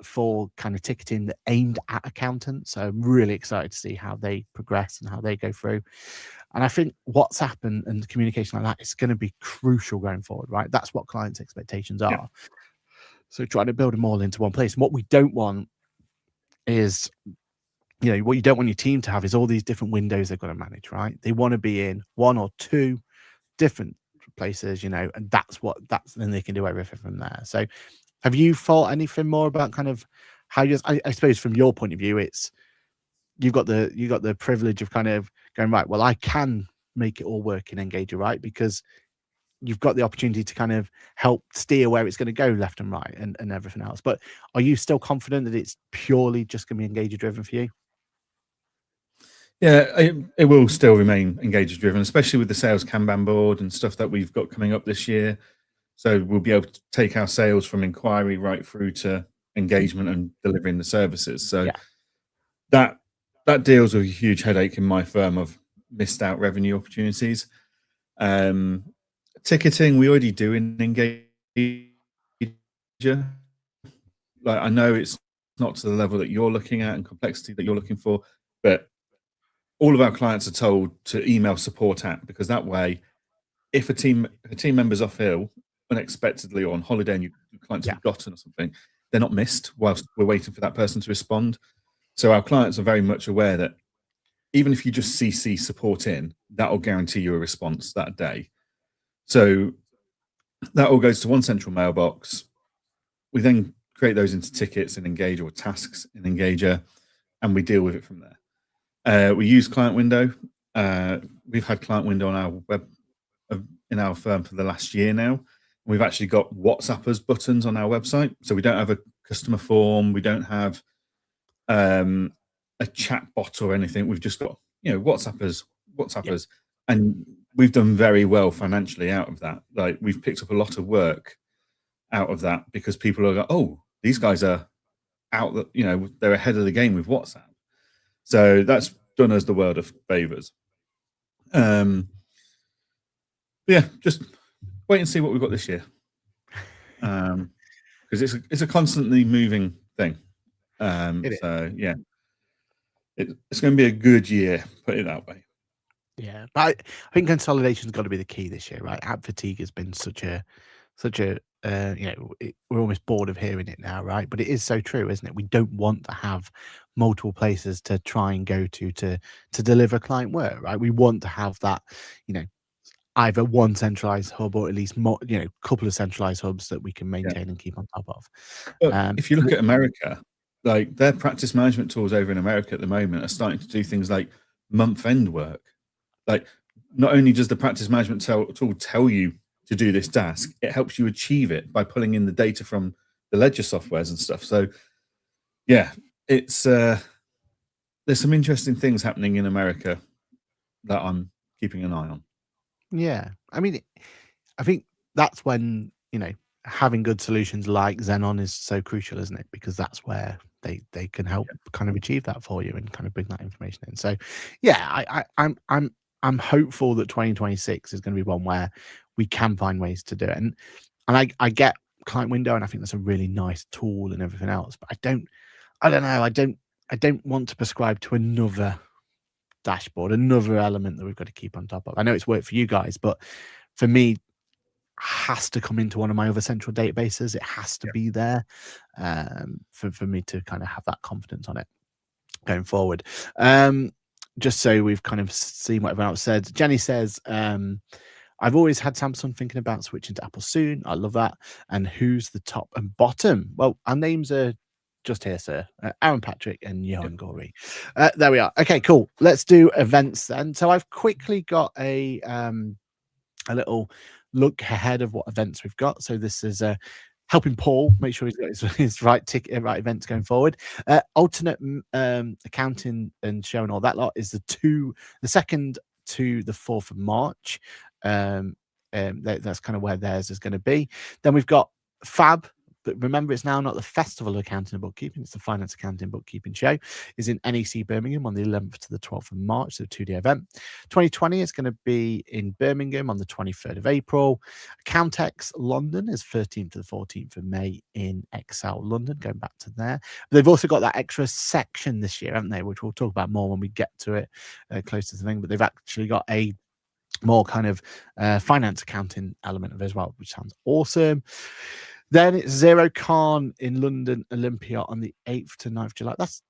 for kind of ticketing that aimed at accountants. So I'm really excited to see how they progress and how they go through. And I think WhatsApp and communication like that is going to be crucial going forward, right? That's what clients' expectations are. Yeah. So trying to build them all into one place. And what we don't want is, what you don't want your team to have is all these different windows they've got to manage, right? They want to be in 1 or 2 different places, and then they can do everything from there. So have you thought anything more about kind of how I suppose from your point of view, it's you've got the privilege of kind of going, right, well, I can make it all work in Engager, right? Because you've got the opportunity to kind of help steer where it's going to go left and right and everything else. But are you still confident that it's purely just going to be Engager driven for you? Yeah, it will still remain Engager driven, especially with the sales Kanban board and stuff that we've got coming up this year. So we'll be able to take our sales from inquiry right through to engagement and delivering the services. So that deals with a huge headache in my firm of missed out revenue opportunities. Ticketing, we already do in Engager. Like, I know it's not to the level that you're looking at and complexity that you're looking for, but all of our clients are told to email support at, because that way, if a team member's off ill unexpectedly or on holiday and your clients have forgotten or something, they're not missed whilst we're waiting for that person to respond. So our clients are very much aware that even if you just CC support in, that will guarantee you a response that day. So that all goes to one central mailbox. We then create those into tickets in Engager or tasks in Engager, and we deal with it from there. We use Client Window. We've had Client Window on our web in our firm for the last year now. We've actually got WhatsAppers buttons on our website. So we don't have a customer form. We don't have a chat bot or anything. We've just got, WhatsAppers. Yeah. And we've done very well financially out of that. Like, we've picked up a lot of work out of that because people are like, oh, these guys are out, they're ahead of the game with WhatsApp. So that's done us the world of favors. Yeah, just wait and see what we've got this year, because it's a constantly moving thing. So yeah, it's going to be a good year, put it that way. Yeah, but I think consolidation's got to be the key this year, right? App fatigue has been such a we're almost bored of hearing it now, right? But it is so true, isn't it? We don't want to have multiple places to try and go to deliver client work, right? We want to have that, either one centralized hub or at least more, a couple of centralized hubs that we can maintain and keep on top of. But if you look at America, like their practice management tools over in America at the moment are starting to do things like month-end work. Like, not only does the practice management tool tell you to do this task, it helps you achieve it by pulling in the data from the ledger softwares and stuff. So, yeah, it's there's some interesting things happening in America that I'm keeping an eye on. Yeah, I mean, I think that's when having good solutions like Xenon is so crucial, isn't it? Because that's where they can help kind of achieve that for you and kind of bring that information in. So, yeah, I'm hopeful that 2026 is going to be one where we can find ways to do it. And I get client window, and I think that's a really nice tool and everything else. But I don't know. I don't want to prescribe to another dashboard, another element that we've got to keep on top of. I know it's worked for you guys, but for me, has to come into one of my other central databases. It has to be there for me to kind of have that confidence on it going forward. Just so we've kind of seen what everyone else said. Jenny says, I've always had Samsung, thinking about switching to Apple soon. I love that. And who's the top and bottom? Well, our names are just here, sir. Aaron, Patrick, and Johann Gory. There we are. Okay, cool. Let's do events then. So I've quickly got a little look ahead of what events we've got. So this is helping Paul make sure he's got his right ticket, right events going forward. Alternate accounting and show and all that lot is the 2nd to the 4th of March. That's kind of where theirs is going to be. Then we've got Fab. But remember, it's now not the Festival of Accounting and Bookkeeping, it's the Finance Accounting and Bookkeeping Show. Is in NEC Birmingham on the 11th to the 12th of March, so a 2-day event. 2020 is going to be in Birmingham on the 23rd of April. Accountex London is 13th to the 14th of May in Excel London, going back to there. But they've also got that extra section this year, haven't they, which we'll talk about more when we get to it close to the thing. But they've actually got a more kind of finance accounting element of it as well, which sounds awesome. Then it's Xerocon in London Olympia on the 8th to 9th of July. That's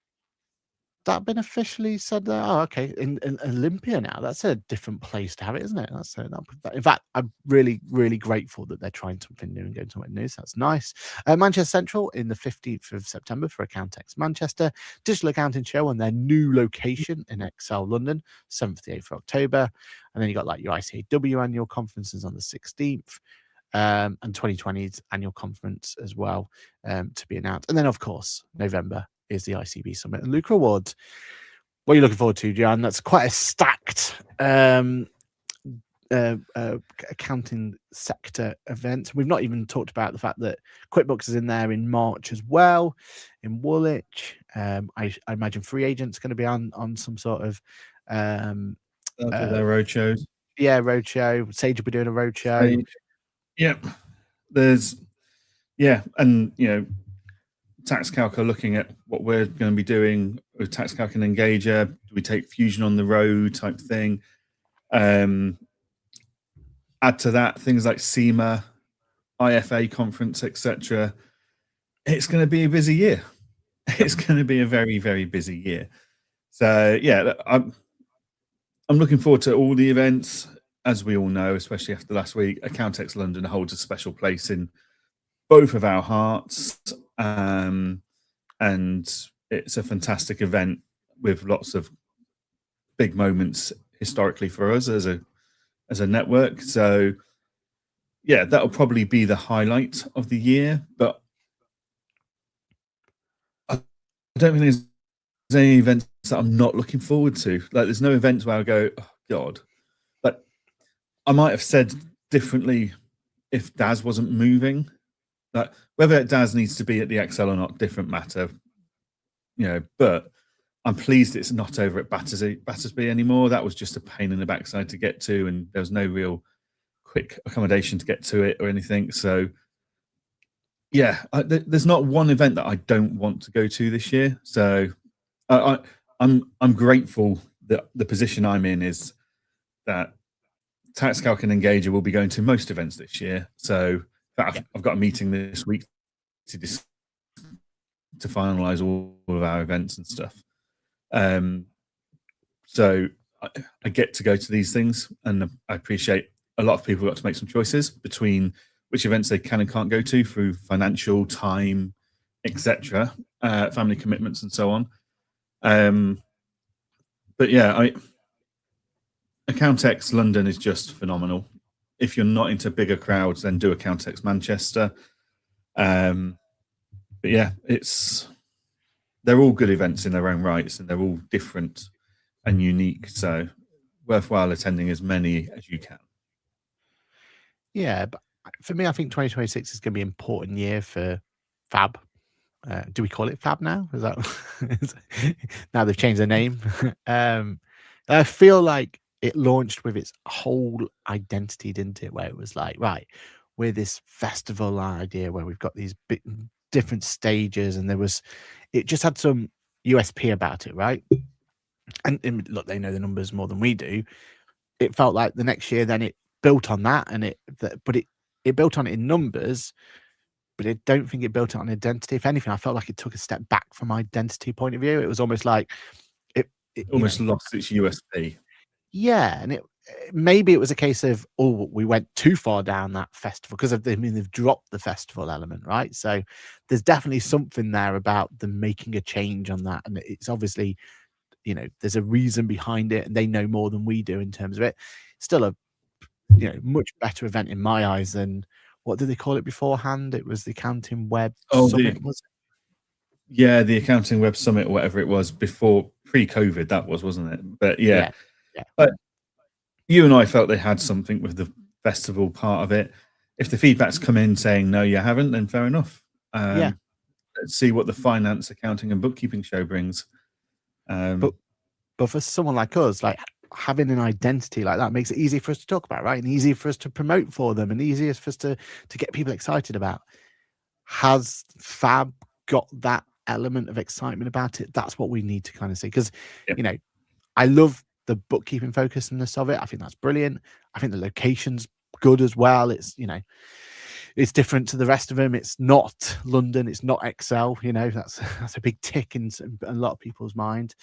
that been officially said there? Oh, okay. In Olympia now. That's a different place to have it, isn't it? That's in fact, I'm really, really grateful that they're trying something new and going somewhere new. So that's nice. Manchester Central in the 15th of September for Accountex Manchester. Digital Accounting Show on their new location in Excel London, 7th to 8th of October. And then you got like your ICAW annual conferences on the 16th. And 2020's annual conference as well to be announced. And then, of course, November is the ICB Summit and Lucre Awards. What are you looking forward to, Jan? That's quite a stacked accounting sector event. We've not even talked about the fact that QuickBooks is in there in March as well, in Woolwich. I imagine Free Agent's going to be on some sort of their roadshows. Yeah, roadshow. Sage will be doing a roadshow. Yep. And TaxCalc are looking at what we're going to be doing with TaxCalc and Engager. Do we take Fusion on the road type thing? Add to that things like SEMA, IFA conference, etc. It's going to be a busy year. It's going to be a very, very busy year. So yeah, I'm looking forward to all the events. As we all know, especially after last week, Accountex London holds a special place in both of our hearts. And it's a fantastic event with lots of big moments historically for us as a network. So yeah, that'll probably be the highlight of the year. But I don't think there's any events that I'm not looking forward to. Like, there's no events where I go, oh God. Like, I might have said differently if Daz wasn't moving. Like, whether Daz needs to be at the Excel or not, different matter. But I'm pleased it's not over at Battersby anymore. That was just a pain in the backside to get to, and there was no real quick accommodation to get to it or anything. So yeah, there's not one event that I don't want to go to this year. So I'm grateful that the position I'm in is that Tax Calc and Engager will be going to most events this year. So I've got a meeting this week to finalize all of our events and stuff. So I get to go to these things, and I appreciate a lot of people got to make some choices between which events they can and can't go to through financial, time, etc., family commitments, and so on. But yeah, Accountex London is just phenomenal. If you're not into bigger crowds, then do Accountex Manchester. But yeah, they're all good events in their own rights, and they're all different and unique. So worthwhile attending as many as you can. Yeah, but for me, I think 2026 is going to be an important year for Fab. Do we call it Fab now? Is that now they've changed their name? I feel like it launched with its whole identity, didn't it? Where it was like, right, we're this festival idea where we've got these different stages, and it just had some USP about it, right? And look, they know the numbers more than we do. It felt like the next year, then it built on that, and it built on it in numbers, but I don't think it built it on identity. If anything, I felt like it took a step back from identity point of view. It was almost like it almost lost its USP. Yeah, and maybe it was a case of, oh, we went too far down that festival because they've dropped the festival element, right? So there's definitely something there about them making a change on that, and it's obviously, there's a reason behind it, and they know more than we do in terms of it. Still a much better event in my eyes than, what did they call it beforehand? It was the Accounting Web Summit, was it? Yeah, the Accounting Web Summit or whatever it was before, pre-COVID, that wasn't it? But yeah. But you and I felt they had something with the festival part of it. If the feedback's come in saying, no, you haven't, then fair enough. Let's see what the finance, accounting and bookkeeping show brings. But for someone like us, like, having an identity like that makes it easy for us to talk about, right? And easy for us to promote for them, and easier for us to get people excited about. Has Fab got that element of excitement about it? That's what we need to kind of see. Because, I love the bookkeeping focusness of it. I think that's brilliant. I think the location's good as well. It's, it's different to the rest of them. It's not London. It's not Excel. That's a big tick in a lot of people's mind.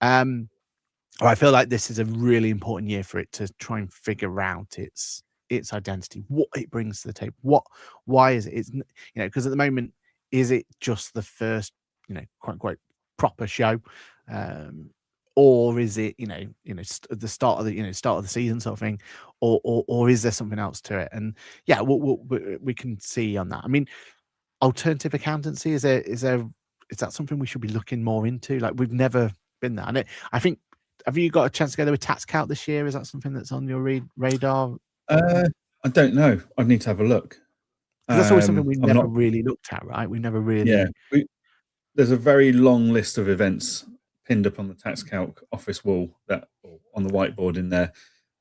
I feel like this is a really important year for it to try and figure out its identity, what it brings to the table. Why is it? It's, because at the moment, is it just the first, quite proper show, or is it, the start of the season sort of thing, or is there something else to it? And yeah, we can see on that. I mean, alternative accountancy, is that something we should be looking more into? Like, we've never been there, and I think. Have you got a chance to go there with Tax Calc this year? Is that something that's on your radar? I don't know. I'd need to have a look. That's always something we've never really looked at, right? We never really. Yeah, there's a very long list of events pinned up on the Tax Calc office wall, on the whiteboard in there.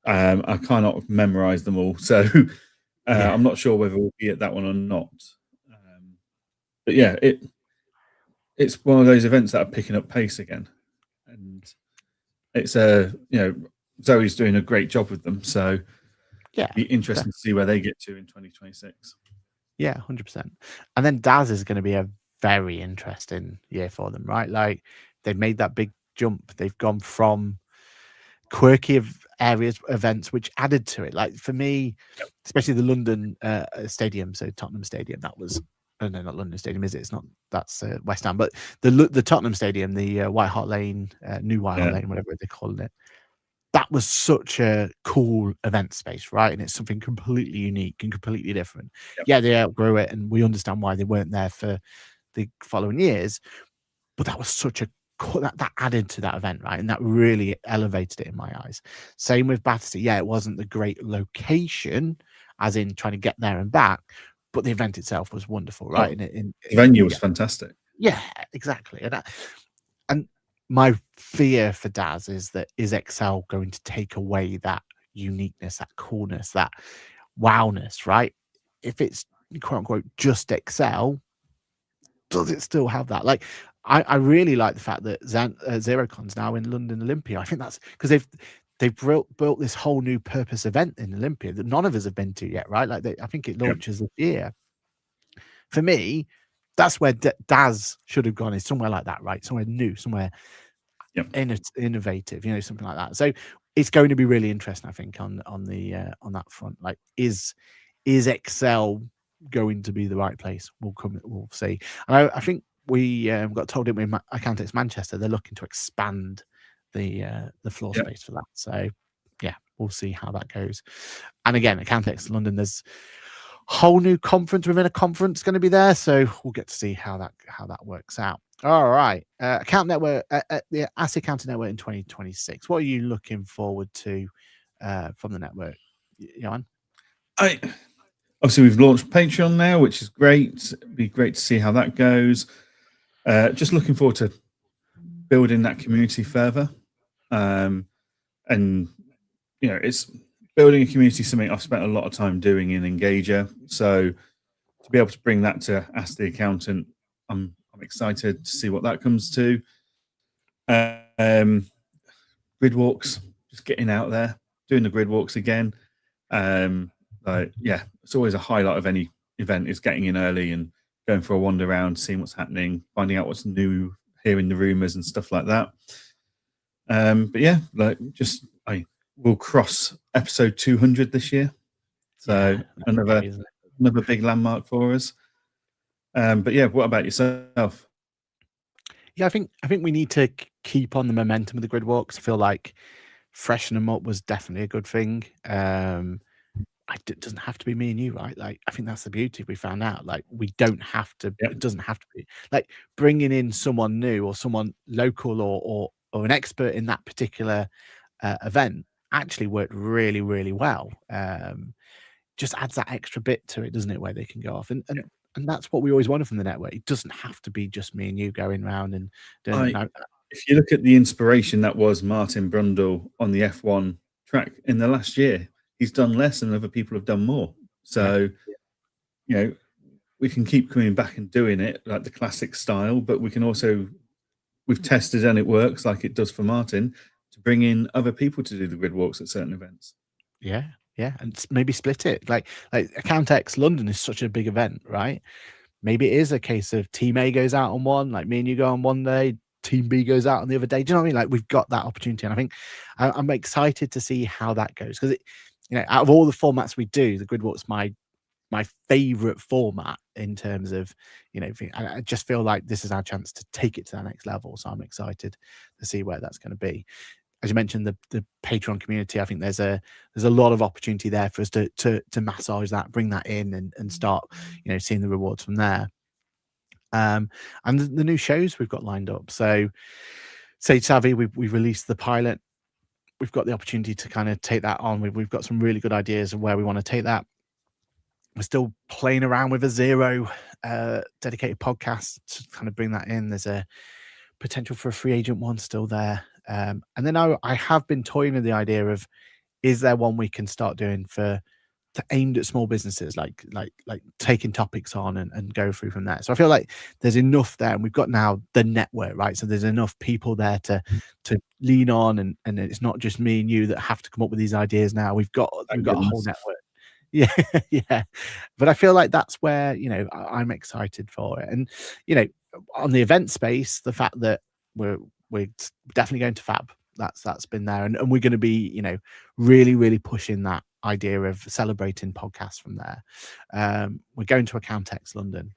I cannot memorize them all, so I'm not sure whether we'll be at that one or not. But yeah, it's one of those events that are picking up pace again, and it's Zoe's doing a great job with them, so it'd be interesting to see where they get to in 2026. Yeah, 100%. And then DAS is going to be a very interesting year for them, right? Like, they've made that big jump. They've gone from quirky areas, events, which added to it. Like, for me, especially the London stadium, so Tottenham Stadium, that was. Oh, no, not London Stadium, is it? It's not. That's West Ham. But the Tottenham Stadium, the White Hart Lane, New White Hart Lane, whatever they're calling it. That was such a cool event space, right? And it's something completely unique and completely different. Yeah, they outgrew it, and we understand why they weren't there for the following years. But that was such a cool, that added to that event, right? And that really elevated it in my eyes. Same with Battersea. Yeah, it wasn't the great location, as in trying to get there and back, but the event itself was wonderful, right? The venue was fantastic. Yeah, exactly. And my fear for Daz is that is Excel going to take away that uniqueness, that coolness, that wowness, right? If it's quote unquote just Excel, does it still have that? Like, I really like the fact that ZeroCon's now in London Olympia. I think that's because they've built this whole new purpose event in Olympia that none of us have been to yet, right? Like, I think it launches this year. For me, that's where Daz should have gone, is somewhere like that, right? Somewhere new, somewhere innovative, something like that. So it's going to be really interesting, I think, on that front. Like, is Excel going to be the right place? We'll see. And I think we got told, didn't we, Accountex Manchester, they're looking to expand the floor space for that. So yeah, we'll see how that goes. And again, Accountex London, there's whole new conference within a conference going to be there, so we'll get to see how that works out. All right, Account Network, the Asset Accounting Network in 2026. What are you looking forward to from the network, Johann? Obviously, we've launched Patreon now, which is great. It'd be great to see how that goes. Just looking forward to building that community further. And it's building a community, something I've spent a lot of time doing in Engager. So to be able to bring that to Ask the Accountant, I'm excited to see what that comes to. Grid walks, just getting out there, doing the grid walks again. It's always a highlight of any event, is getting in early and going for a wander around, seeing what's happening, finding out what's new, hearing the rumors and stuff like that. We'll cross episode 200 this year, so another big landmark for us. What about yourself? Yeah, I think we need to keep on the momentum of the grid walks. I feel like freshen them up was definitely a good thing. It doesn't have to be me and you, right? Like, I think that's the beauty we found out. Like, we don't have to. It doesn't have to be like bringing in someone new or someone local or an expert in that particular event actually worked really, really well. Just adds that extra bit to it, doesn't it, where they can go off, and that's what we always wanted from the network. It doesn't have to be just me and you going around and doing. If you look at the inspiration that was Martin Brundle on the F1 track in the last year, he's done less and other people have done more. So, we can keep coming back and doing it like the classic style, but we can also, we've tested and it works like it does for Martin, to bring in other people to do the grid walks at certain events. Yeah, and maybe split it. Like Accountex London is such a big event, right? Maybe it is a case of Team A goes out on one, like me and you go on one day, Team B goes out on the other day. Do you know what I mean? Like, we've got that opportunity, and I think I'm excited to see how that goes, because out of all the formats we do, the grid walk's my favorite format in terms of I just feel like this is our chance to take it to that next level. So I'm excited to see where that's going to be. As you mentioned, the Patreon community, I think there's a lot of opportunity there for us to massage that, bring that in, and start seeing the rewards from there. And the new shows we've got lined up. So Sage Savvy, we've released the pilot. We've got the opportunity to kind of take that on. We've got some really good ideas of where we want to take that. We're still playing around with a zero dedicated podcast to kind of bring that in. There's a potential for a free agent one still there. And then I have been toying with the idea of, is there one we can start doing aimed at small businesses, like taking topics on and go through from there. So I feel like there's enough there, and we've got now the network, right? So there's enough people there to lean on, and it's not just me and you that have to come up with these ideas now. We've got a whole network. Yeah. But I feel like that's where I'm excited for it. And on the event space, the fact that we're definitely going to Fab, that's been there, and we're going to be really, really pushing that idea of celebrating podcasts from there. We're going to Accountex London,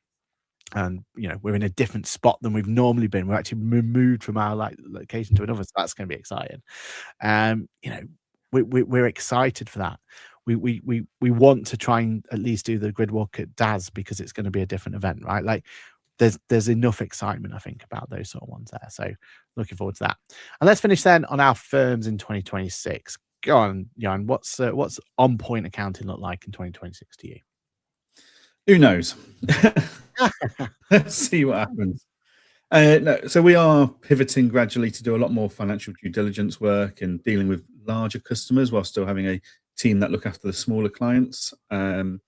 and we're in a different spot than we've normally been. We're actually moved from our location to another, so that's going to be exciting. We're excited for that. We want to try and at least do the grid walk at Daz, because it's going to be a different event, right? Like, there's enough excitement, I think, about those sort of ones there. So looking forward to that. And let's finish then on our firms in 2026. Go on, Johann. What's on point accounting look like in 2026 to you? Who knows? Let's see what happens. No, so we are pivoting gradually to do a lot more financial due diligence work and dealing with larger customers while still having a team that look after the smaller clients. And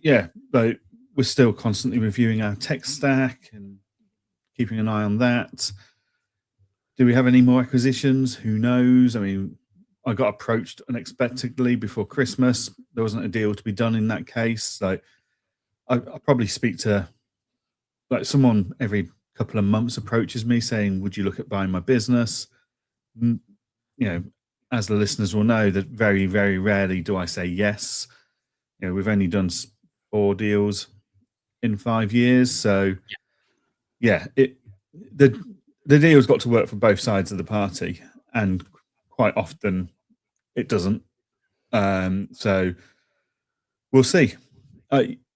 yeah, but we're still constantly reviewing our tech stack and keeping an eye on that. Do we have any more acquisitions? Who knows? I mean, I got approached unexpectedly before Christmas. There wasn't a deal to be done in that case. Like, I probably speak to like someone every couple of months approaches me saying, "Would you look at buying my business?" You know, as the listeners will know, that very, very rarely do I say yes. You know, we've only done 4 deals in 5 years, so yeah, the the deal's got to work for both sides of the party, and quite often it doesn't. So we'll see.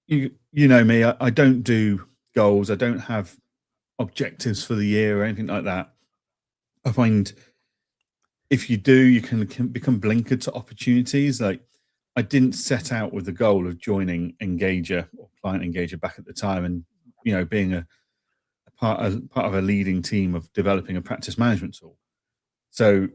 You know me, I don't do goals. I don't have objectives for the year or anything like that. I find if you do, you can become blinkered to opportunities. Like, I didn't set out with the goal of joining Engager or Client Engager back at the time, and being a part of a leading team of developing a practice management tool. So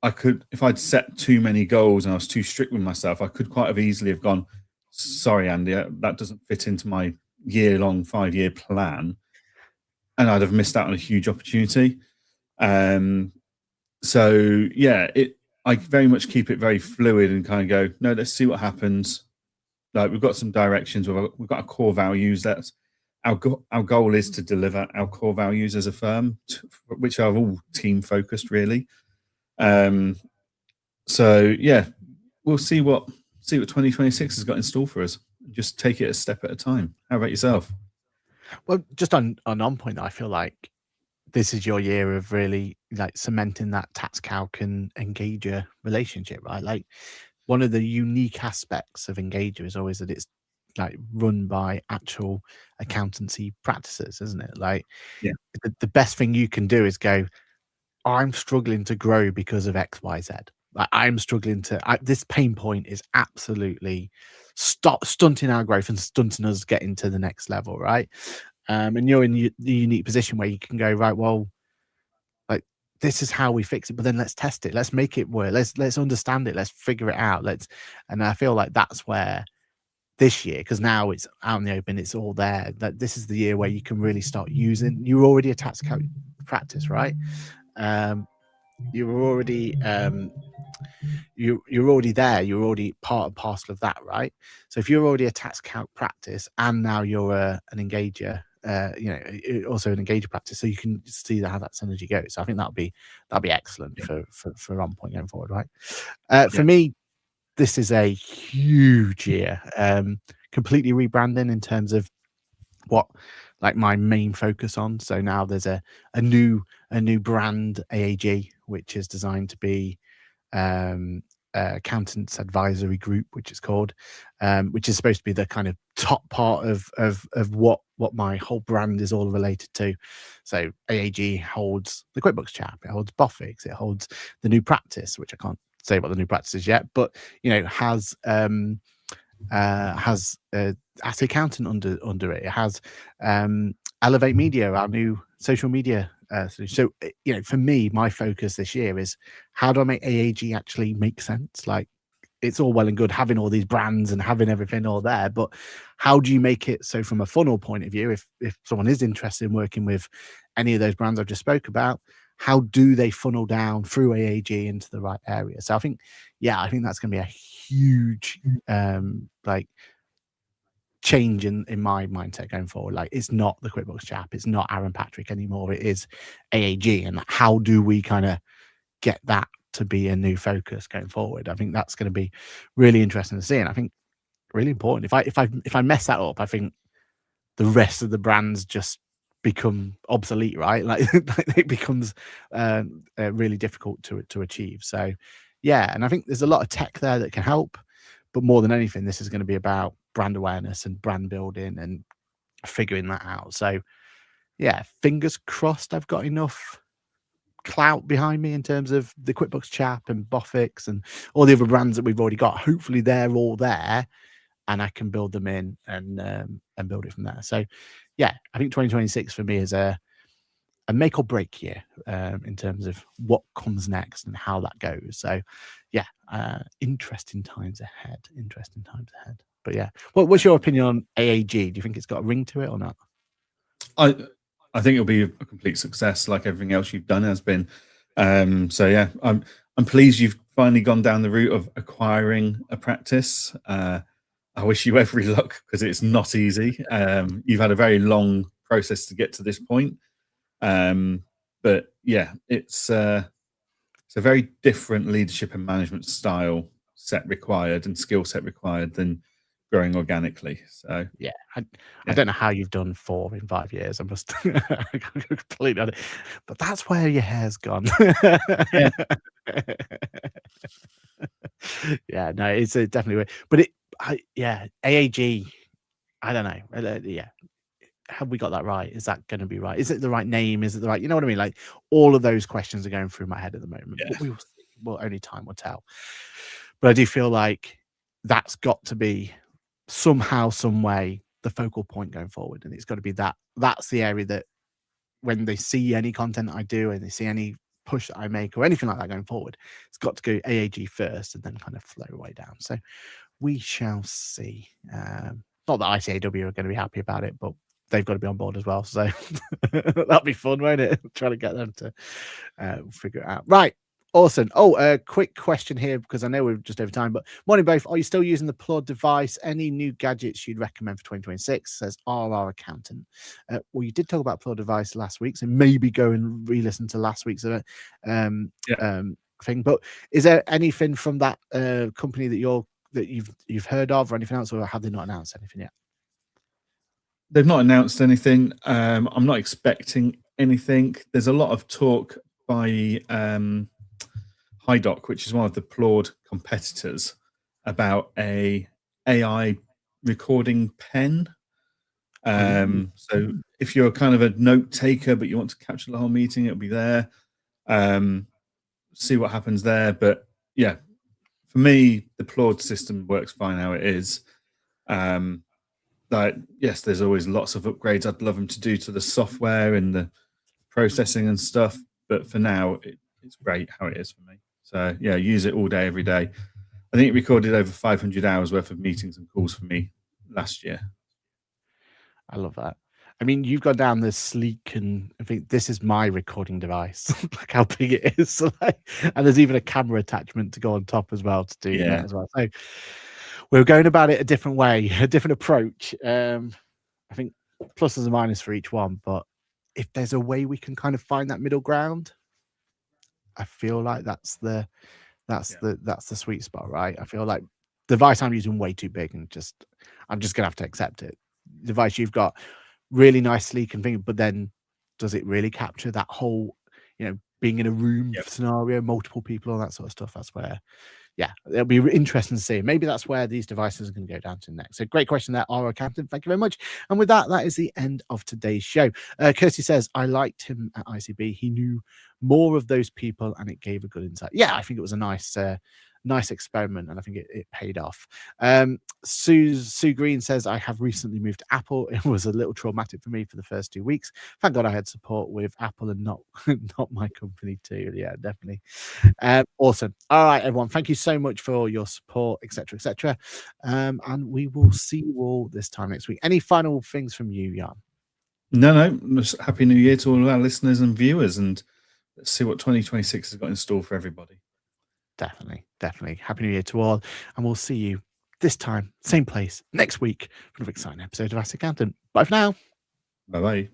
I could, if I'd set too many goals and I was too strict with myself, I could quite have easily have gone, "Sorry, Andy, that doesn't fit into my year-long 5-year plan," and I'd have missed out on a huge opportunity. So yeah, I very much keep it very fluid and kind of go, "No, let's see what happens." Like, we've got some directions. We've got our core values. That's our goal is to deliver our core values as a firm, which are all team focused, really. So yeah, we'll see what 2026 has got in store for us. Just take it a step at a time. How about yourself? Well, just on point, I feel like this is your year of really like cementing that tax calc and engager relationship, right? Like, one of the unique aspects of engager is always that it's like run by actual accountancy practices, isn't it? Like, Yeah. the best thing you can do is go, I'm struggling to grow because of XYZ. Like, I'm struggling to, this pain point is absolutely stunting our growth and stunting us getting to the next level, right? And you're in the unique position where you can go, right, well, like, this is how we fix it, but then let's test it. Let's make it work. Let's understand it. Let's figure it out. And I feel like that's where this year, because now it's out in the open, it's all there. That this is the year where you can really start using. You're already a tax code practice, right? You're already you're already there. You're already part and parcel of that, right? So if you're already a tax count practice and now you're an engager, also an engager practice, so you can see how that synergy goes. So I think that'll be excellent Yeah. for On Point going forward, right? For Yeah. me, this is a huge year. Completely rebranding in terms of what like my main focus on. So now there's a new brand, AAG, which is designed to be accountants advisory group, which is called, which is supposed to be the kind of top part of what my whole brand is all related to. So AAG holds the QuickBooks chap, it holds Boffix, it holds the new practice, which I can't say what the new practice is yet, but has Asset Accountant under it. It has Elevate Media, our new social media solution. So for me, my focus this year is how do I make AAG actually make sense? Like, it's all well and good having all these brands and having everything all there, but how do you make it so from a funnel point of view, if someone is interested in working with any of those brands I've just spoke about, how do they funnel down through AAG into the right area? So I think that's going to be a huge like change in my mindset going forward. Like, it's not the QuickBooks chap, it's not Aaron Patrick anymore, it is AAG, and how do we kind of get that to be a new focus going forward? I think that's going to be really interesting to see, and I think really important. If I mess that up, I think the rest of the brands just become obsolete, right? Like, it becomes really difficult to achieve. So yeah, and I think there's a lot of tech there that can help, but more than anything, this is going to be about brand awareness and brand building and figuring that out. So yeah, fingers crossed I've got enough clout behind me in terms of the QuickBooks chap and Boffix and all the other brands that we've already got. Hopefully they're all there and I can build them in and build it from there. So yeah, I think 2026 for me is a make or break year in terms of what comes next and how that goes. So, yeah, interesting times ahead. Interesting times ahead. But yeah, what's your opinion on AAG? Do you think it's got a ring to it or not? I think it'll be a complete success, like everything else you've done has been. So yeah, I'm pleased you've finally gone down the route of acquiring a practice. I wish you every luck because it's not easy. You've had a very long process to get to this point. But yeah, it's a very different leadership and management style set required and skill set required than growing organically. So Yeah, I yeah. don't know how you've done 4 in 5 years. I must completely honest, but that's where your hair's gone. Yeah. Yeah, no, it's a definitely way. But yeah, AAG. I don't know. Yeah, have we got that right? Is that going to be right? Is it the right name? Is it the right? You know what I mean? Like all of those questions are going through my head at the moment. Yeah. But we will see. Well, only time will tell. But I do feel like that's got to be somehow, some way, the focal point going forward, and it's got to be that. That's the area that when they see any content I do and they see any push that I make or anything like that going forward, it's got to go AAG first and then kind of flow way down. So we shall see. Not that ICAW are going to be happy about it, but they've got to be on board as well. So that'll be fun, won't it? Trying to get them to figure it out. Right. Awesome. Oh, a quick question here because I know we're just over time, but morning both. Are you still using the Plod device? Any new gadgets you'd recommend for 2026? Says RR Accountant. Well, you did talk about Plod device last week, so maybe go and re-listen to last week's thing. But is there anything from that company that you've heard of or anything else, or have they not announced anything yet? They've not announced anything. I'm not expecting anything. There's a lot of talk by HiDoc, which is one of the Plord competitors, about a AI recording pen. So if you're kind of a note taker but you want to capture the whole meeting, it'll be there. See what happens there. But yeah, for me, the Plord system works fine how it is. Like, yes, there's always lots of upgrades I'd love them to do to the software and the processing and stuff. But for now, it's great how it is for me. So yeah, use it all day, every day. I think it recorded over 500 hours worth of meetings and calls for me last year. I love that. I mean, you've got down this sleek, and I think this is my recording device. Like how big it is, and there's even a camera attachment to go on top as well to do that as well. So we're going about it a different way, a different approach. I think pluses and minuses for each one, but if there's a way we can kind of find that middle ground, I feel like that's the sweet spot, right? I feel like the device I'm using way too big, and I'm just gonna have to accept it. The device you've got really nice, sleek and thing, but then does it really capture that whole, being in a room scenario, multiple people, all that sort of stuff? That's where, yeah, it'll be interesting to see. Maybe that's where these devices are going to go down to next. So great question there, our Captain. Thank you very much. And with that, that is the end of today's show. Kirsty says, I liked him at ICB. He knew more of those people and it gave a good insight. Yeah, I think it was a nice experiment, and I think it paid off. Sue Green says, I have recently moved to Apple. It was a little traumatic for me for the first 2 weeks. Thank God I had support with Apple and not my company too. Yeah, definitely. Awesome. All right, everyone. Thank you so much for your support, etc. And we will see you all this time next week. Any final things from you, Jan? No. Happy New Year to all of our listeners and viewers, and let's see what 2026 has got in store for everybody. Definitely. Happy New Year to all. And we'll see you this time, same place, next week for another exciting episode of Ask the Accountant. Bye for now. Bye-bye.